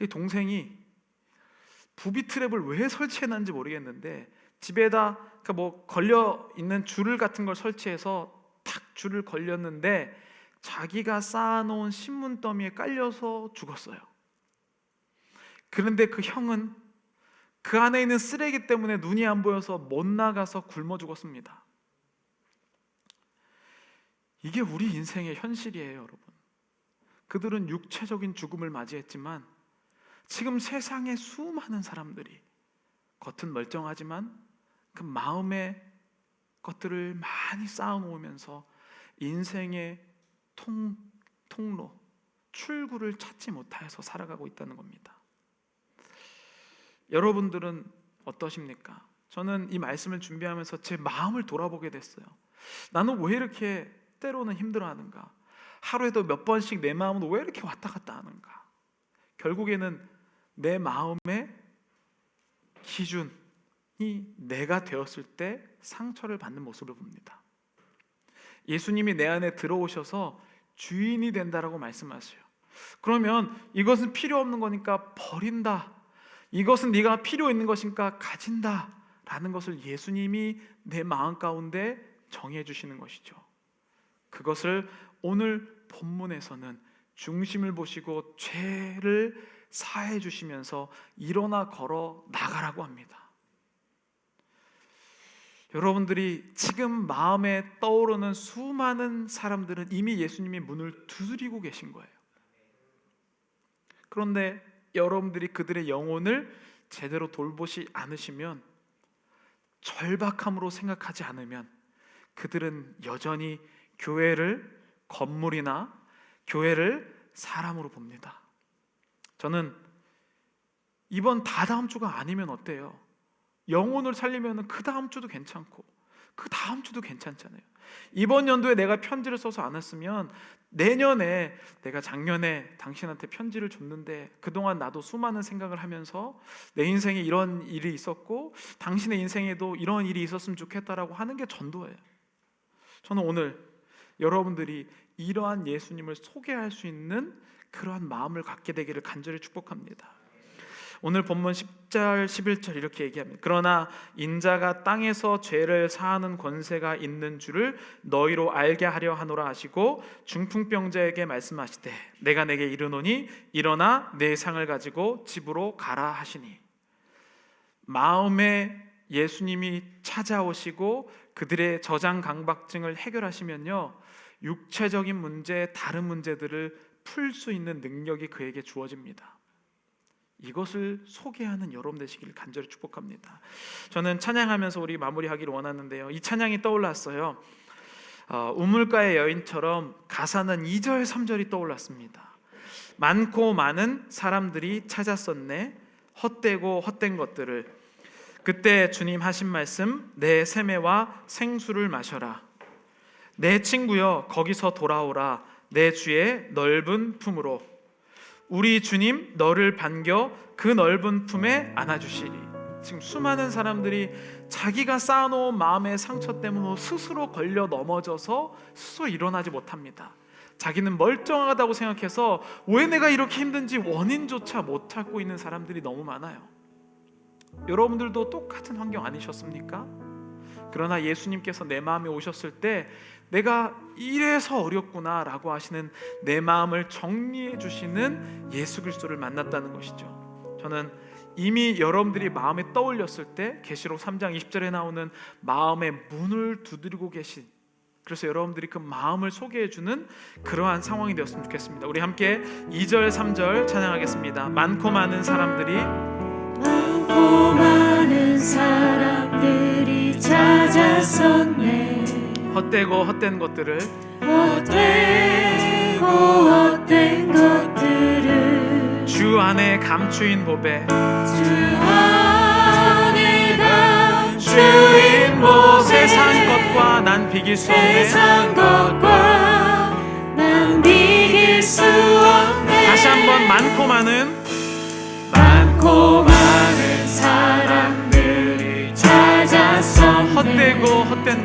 이 동생이 부비 트랩을 왜 설치해놨는지 모르겠는데 집에다 그러니까 뭐 걸려 있는 줄을 같은 걸 설치해서 탁 줄을 걸렸는데 자기가 쌓아놓은 신문 더미에 깔려서 죽었어요. 그런데 그 형은 그 안에 있는 쓰레기 때문에 눈이 안 보여서 못 나가서 굶어 죽었습니다. 이게 우리 인생의 현실이에요, 여러분. 그들은 육체적인 죽음을 맞이했지만 지금 세상의 수많은 사람들이 겉은 멀쩡하지만 그 마음의 것들을 많이 쌓아놓으면서 인생의 통로, 출구를 찾지 못하여서 살아가고 있다는 겁니다. 여러분들은 어떠십니까? 저는 이 말씀을 준비하면서 제 마음을 돌아보게 됐어요. 나는 왜 이렇게 때로는 힘들어하는가? 하루에도 몇 번씩 내 마음은 왜 이렇게 왔다 갔다 하는가? 결국에는 내 마음의 기준이 내가 되었을 때 상처를 받는 모습을 봅니다. 예수님이 내 안에 들어오셔서 주인이 된다라고 말씀하세요. 그러면 이것은 필요 없는 거니까 버린다. 이것은 네가 필요 있는 것이니까 가진다 라는 것을 예수님이 내 마음 가운데 정해 주시는 것이죠. 그것을 오늘 본문에서는 중심을 보시고 죄를 사해 주시면서 일어나 걸어 나가라고 합니다. 여러분들이 지금 마음에 떠오르는 수많은 사람들은 이미 예수님이 문을 두드리고 계신 거예요. 그런데 여러분들이 그들의 영혼을 제대로 돌보지 않으시면, 절박함으로 생각하지 않으면 그들은 여전히 교회를 건물이나 교회를 사람으로 봅니다. 저는 이번 다다음 주가 아니면 어때요? 영혼을 살리면 그 다음 주도 괜찮고 그 다음 주도 괜찮잖아요. 이번 연도에 내가 편지를 써서 안 했으면 내년에 내가 작년에 당신한테 편지를 줬는데 그동안 나도 수많은 생각을 하면서 내 인생에 이런 일이 있었고 당신의 인생에도 이런 일이 있었으면 좋겠다라고 하는 게 전도예요. 저는 오늘 여러분들이 이러한 예수님을 소개할 수 있는 그러한 마음을 갖게 되기를 간절히 축복합니다. 오늘 본문 10절 11절 이렇게 얘기합니다. 그러나 인자가 땅에서 죄를 사하는 권세가 있는 줄을 너희로 알게 하려 하노라 하시고 중풍병자에게 말씀하시되 내가 내게 이르노니 일어나 내 상을 가지고 집으로 가라 하시니, 마음에 예수님이 찾아오시고 그들의 저장 강박증을 해결하시면요, 육체적인 문제, 다른 문제들을 풀 수 있는 능력이 그에게 주어집니다. 이것을 소개하는 여러분 되시길 간절히 축복합니다. 저는 찬양하면서 우리 마무리하기를 원하는데요, 이 찬양이 떠올랐어요. 우물가의 여인처럼 가사는 2절 3절이 떠올랐습니다. 많고 많은 사람들이 찾았었네, 헛되고 헛된 것들을. 그때 주님 하신 말씀, 내 세매와 생수를 마셔라. 내 친구여 거기서 돌아오라. 내 주의 넓은 품으로. 우리 주님 너를 반겨 그 넓은 품에 안아주시리. 지금 수많은 사람들이 자기가 쌓아놓은 마음의 상처 때문에 스스로 걸려 넘어져서 스스로 일어나지 못합니다. 자기는 멀쩡하다고 생각해서 왜 내가 이렇게 힘든지 원인조차 못 찾고 있는 사람들이 너무 많아요. 여러분들도 똑같은 환경 아니셨습니까? 그러나 예수님께서 내 마음에 오셨을 때 내가 이래서 어렵구나 라고 하시는 내 마음을 정리해 주시는 예수 그리스도를 만났다는 것이죠. 저는 이미 여러분들이 마음에 떠올렸을 때 계시록 3장 20절에 나오는 마음의 문을 두드리고 계신, 그래서 여러분들이 그 마음을 소개해 주는 그러한 상황이 되었으면 좋겠습니다. 우리 함께 2절 3절 찬양하겠습니다. 많고 많은 사람들이
찾았었네.
헛되고 헛된 것들을
헛되고 헛된 것들을
주 안에 감추인 보배
주 안에 감추인 보배
세상 것과 난 비길 수 없네.
세상 것과 난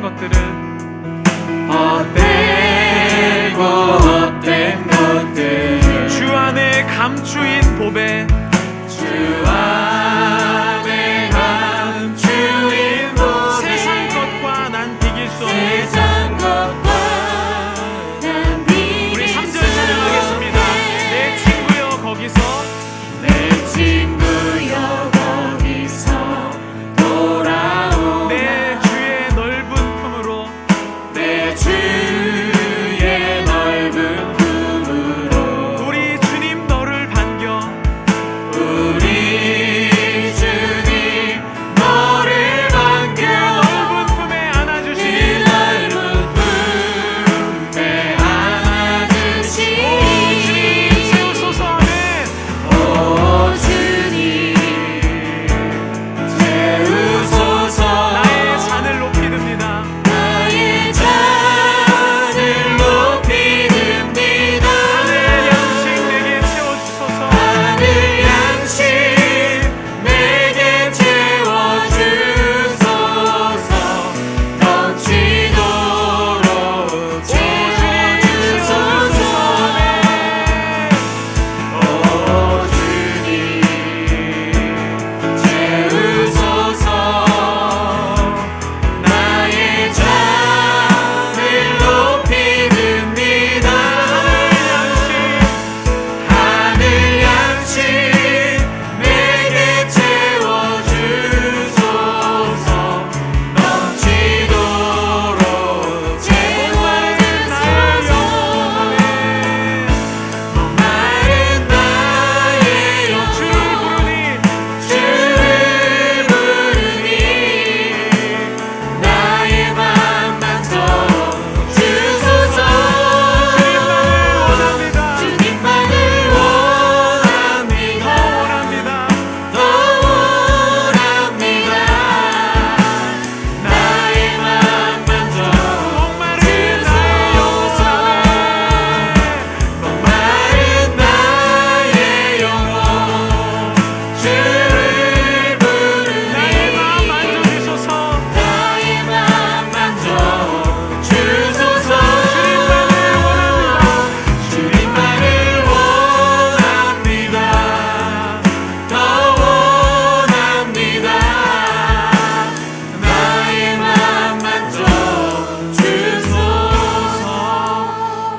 것들을
헛된 것들
주 안에 감추인 보배
주 안에 감추인 보배
세상 것과 난 비길 수 없는
세상 것과 난 비길
우리
수
3절 찬양하겠습니다. 내 친구여 거기서
내 친구여 거기서 돌아오라
내 주의 넓은 품으로
내 주의 넓은 품으로
우리 주님 너를 반겨
우리 주님 너를 반겨
넓은 품에 안아주시니
넓은 품에 안아주시니
세우소서 아멘.
오 주님 채우소서
나의 산을 높이 듭니다.
나의 잔을 높이 듭니다
하늘 양식 내게 채워주소서
하늘 양식 내게 채워주소서 넘치도록 채워주소서 오 주님 채우소서 나의 잔을 높이 듭니다 하늘 양식 내게 채워주소서 넘치도록 채워주소서 목마른 나의 영 주를 부르니 나의 맘 만져 주소서 주님만을 원합니다 더 원합니다 나의 맘 만져 주소서 목마른 나의 영혼 주를 부르니 나의 맘 만져 주소서 주님만을 원합니다 더 원합니다 나의 맘 만져 주소서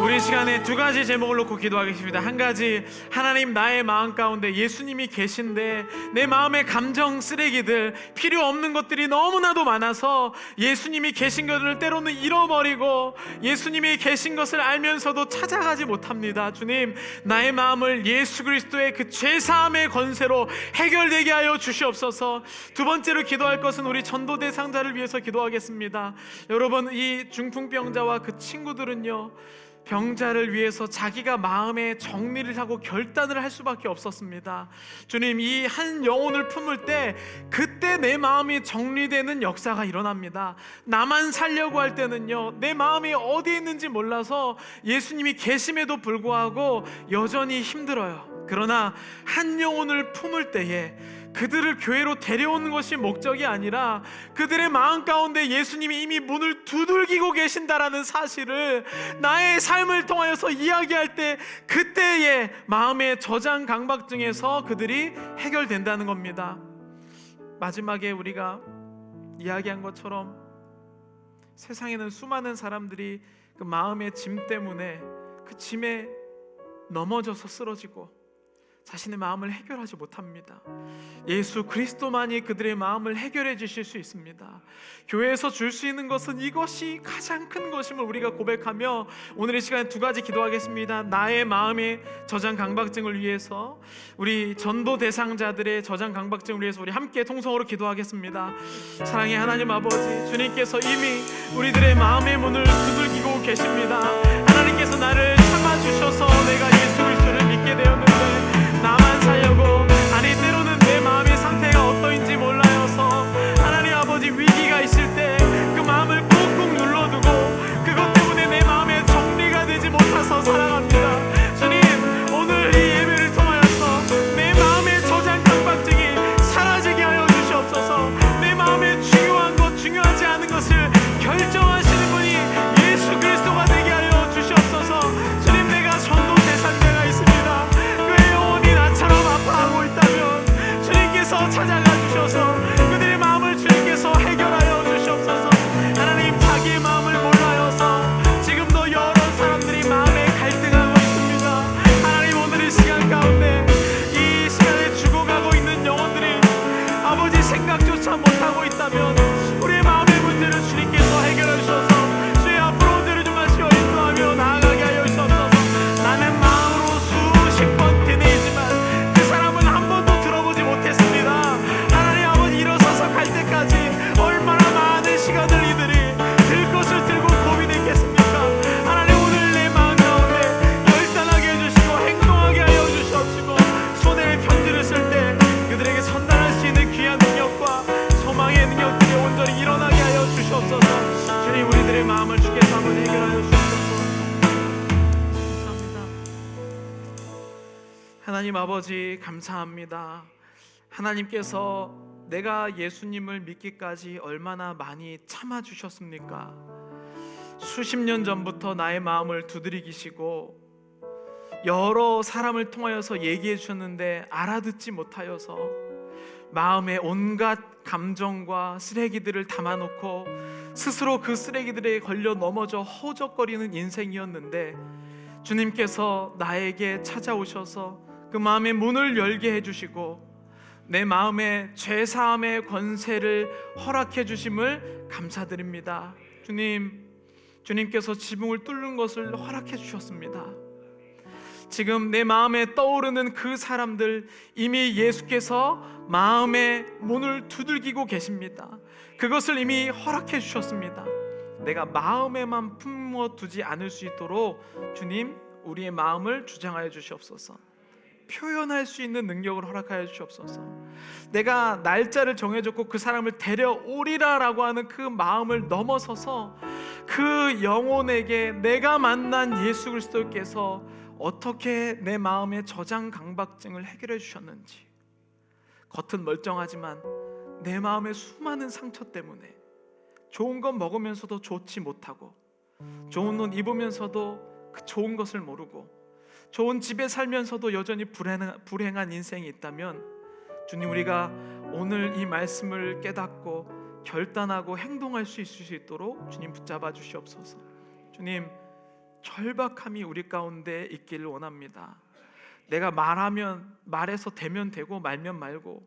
우리 시간에 두 가지 제목을 놓고 기도하겠습니다. 한 가지, 하나님 나의 마음 가운데 예수님이 계신데 내 마음의 감정 쓰레기들, 필요 없는 것들이 너무나도 많아서 예수님이 계신 것을 때로는 잃어버리고 예수님이 계신 것을 알면서도 찾아가지 못합니다. 주님, 나의 마음을 예수 그리스도의 그 죄사함의 권세로 해결되게 하여 주시옵소서. 두 번째로 기도할 것은 우리 전도 대상자를 위해서 기도하겠습니다. 여러분, 이 중풍병자와 그 친구들은요, 병자를 위해서 자기가 마음에 정리를 하고 결단을 할 수밖에 없었습니다. 주님, 이 한 영혼을 품을 때 그때 내 마음이 정리되는 역사가 일어납니다. 나만 살려고 할 때는요, 내 마음이 어디 있는지 몰라서 예수님이 계심에도 불구하고 여전히 힘들어요. 그러나 한 영혼을 품을 때에 그들을 교회로 데려오는 것이 목적이 아니라 그들의 마음 가운데 예수님이 이미 문을 두들기고 계신다라는 사실을 나의 삶을 통하여서 이야기할 때 그때의 마음의 저장 강박증에서 그들이 해결된다는 겁니다. 마지막에 우리가 이야기한 것처럼 세상에는 수많은 사람들이 그 마음의 짐 때문에 그 짐에 넘어져서 쓰러지고 자신의 마음을 해결하지 못합니다. 예수 그리스도만이 그들의 마음을 해결해 주실 수 있습니다. 교회에서 줄 수 있는 것은 이것이 가장 큰 것임을 우리가 고백하며 오늘 이 시간에 두 가지 기도하겠습니다. 나의 마음의 저장 강박증을 위해서, 우리 전도 대상자들의 저장 강박증을 위해서 우리 함께 통성으로 기도하겠습니다. 사랑의 하나님 아버지, 주님께서 이미 우리들의 마음의 문을 두들기고 계십니다. 하나님께서 나를 참아주셔서 내가 예수 그리스도를 믿게 되었는데 나만 살려고, 아니 때로는 내 마음의 상태가 어떠인지 몰라여서 하나님 아버지 위기가 있을 때 그 마음을 꾹꾹 눌러두고 그것 때문에 내 마음에 정리가 되지 못해서 살아갑니다. 주님, 오늘 이 예배를 통하여서 내 마음의 저장 강박증이 사라지게 하여 주시옵소서. 내 마음에 중요한 것, 중요하지 않은 것을 결정 하나님 아버지 감사합니다. 하나님께서 내가 예수님을 믿기까지 얼마나 많이 참아주셨습니까? 수십 년 전부터 나의 마음을 두드리시고 여러 사람을 통하여서 얘기해 주셨는데 알아듣지 못하여서 마음에 온갖 감정과 쓰레기들을 담아놓고 스스로 그 쓰레기들에 걸려 넘어져 허우적거리는 인생이었는데, 주님께서 나에게 찾아오셔서 그 마음의 문을 열게 해주시고 내 마음의 죄사함의 권세를 허락해 주심을 감사드립니다. 주님께서 지붕을 뚫는 것을 허락해 주셨습니다. 지금 내 마음에 떠오르는 그 사람들, 이미 예수께서 마음의 문을 두들기고 계십니다. 그것을 이미 허락해 주셨습니다. 내가 마음에만 품어두지 않을 수 있도록 주님, 우리의 마음을 주장하여 주시옵소서. 표현할 수 있는 능력을 허락하여 주시옵소서. 내가 날짜를 정해줬고 그 사람을 데려오리라 라고 하는 그 마음을 넘어서서 그 영혼에게 내가 만난 예수 그리스도께서 어떻게 내 마음의 저장 강박증을 해결해 주셨는지, 겉은 멀쩡하지만 내 마음의 수많은 상처 때문에 좋은 것 먹으면서도 좋지 못하고, 좋은 옷 입으면서도 그 좋은 것을 모르고, 좋은 집에 살면서도 여전히 불행한 인생이 있다면, 주님, 우리가 오늘 이 말씀을 깨닫고 결단하고 행동할 수 있을 수 있도록 주님 붙잡아 주시옵소서. 주님, 절박함이 우리 가운데 있기를 원합니다. 내가 말하면 말해서 되면 되고 말면 말고,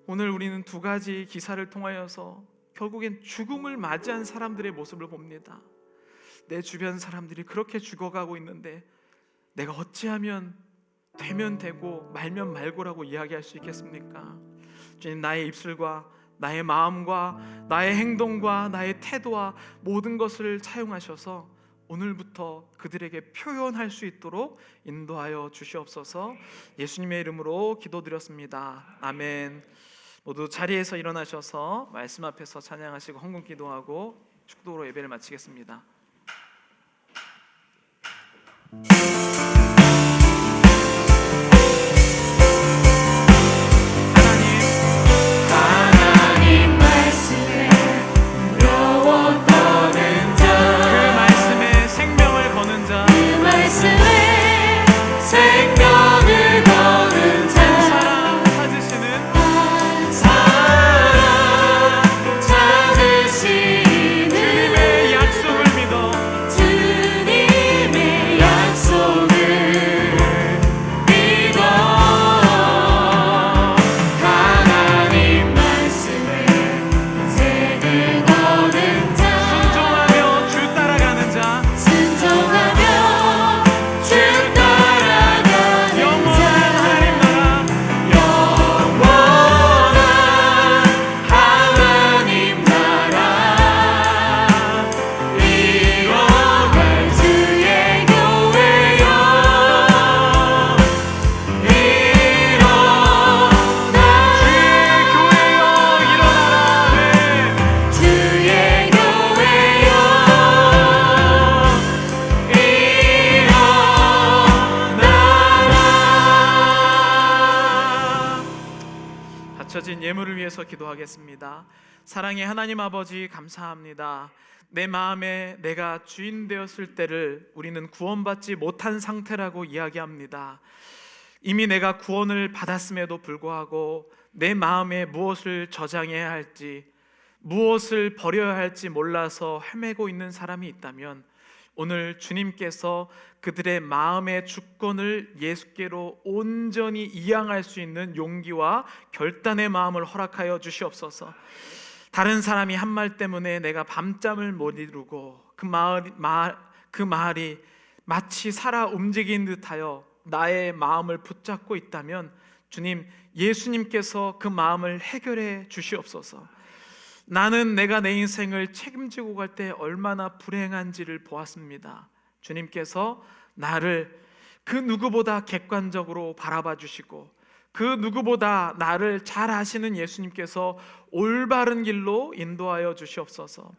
오늘 우리는 두 가지 기사를 통하여서 결국엔 죽음을 맞이한 사람들의 모습을 봅니다. 내 주변 사람들이 그렇게 죽어가고 있는데 내가 어찌하면 되면 되고 말면 말고라고 이야기할 수 있겠습니까? 주님, 나의 입술과 나의 마음과 나의 행동과 나의 태도와 모든 것을 차용하셔서 오늘부터 그들에게 표현할 수 있도록 인도하여 주시옵소서. 예수님의 이름으로 기도드렸습니다. 아멘. 모두 자리에서 일어나셔서 말씀 앞에서 찬양하시고 헌금 기도하고 축도로 예배를 마치겠습니다.
하나님 말씀에 어려워 떠는 자,
그 말씀에 생명을 거는 자,
그 말씀에 생명을 거는 자,
사랑 찾으시는
한 사람 찾으시는
주님의 약속을 믿어
주님의 약속을 믿어 하나님 말씀에 인생을 거는 자,
순종하며 주 따라가는 자,
순종하며 주 따라가는
영원한
자,
하나님 나라
영원한 하나님 나라 이뤄갈 주의 교회여 일어나
주의 교회여 일어나라. 바쳐진 예물을 위해서 기도하겠습니다. 사랑의 하나님 아버지, 감사합니다. 내 마음에 내가 주인 되었을 때를 우리는 구원받지 못한 상태라고 이야기합니다. 이미 내가 구원을 받았음에도 불구하고 내 마음에 무엇을 저장해야 할지, 무엇을 버려야 할지 몰라서 헤매고 있는 사람이 있다면, 오늘 주님께서 그들의 마음의 주권을 예수께로 온전히 이양할 수 있는 용기와 결단의 마음을 허락하여 주시옵소서. 다른 사람이 한 말 때문에 내가 밤잠을 못 이루고 그 말이 마치 살아 움직이는 듯하여 나의 마음을 붙잡고 있다면, 주님, 예수님께서 그 마음을 해결해 주시옵소서. 나는 내가 내 인생을 책임지고 갈 때 얼마나 불행한지를 보았습니다. 주님께서 나를 그 누구보다 객관적으로 바라봐 주시고, 그 누구보다 나를 잘 아시는 예수님께서 올바른 길로 인도하여 주시옵소서.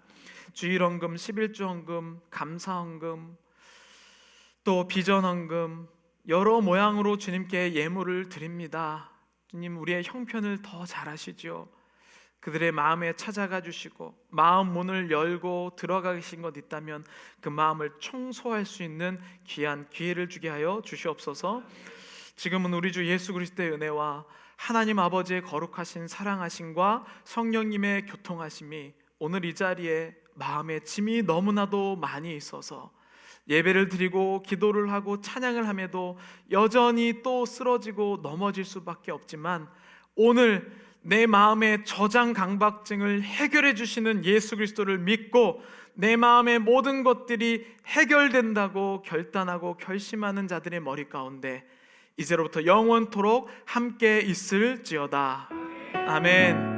주일헌금, 11주 헌금, 감사헌금, 또 비전 헌금 여러 모양으로 주님께 예물을 드립니다. 주님, 우리의 형편을 더 잘 아시죠. 그들의 마음에 찾아가 주시고 마음 문을 열고 들어가 계신 것 있다면 그 마음을 청소할 수 있는 귀한 기회를 주게 하여 주시옵소서. 지금은 우리 주 예수 그리스도의 은혜와 하나님 아버지의 거룩하신 사랑하심과 성령님의 교통하심이 오늘 이 자리에 마음에 짐이 너무나도 많이 있어서 예배를 드리고 기도를 하고 찬양을 함에도 여전히 또 쓰러지고 넘어질 수밖에 없지만, 오늘 내 마음의 저장 강박증을 해결해 주시는 예수 그리스도를 믿고 내 마음의 모든 것들이 해결된다고 결단하고 결심하는 자들의 머리 가운데 이제로부터 영원토록 함께 있을지어다. 아멘.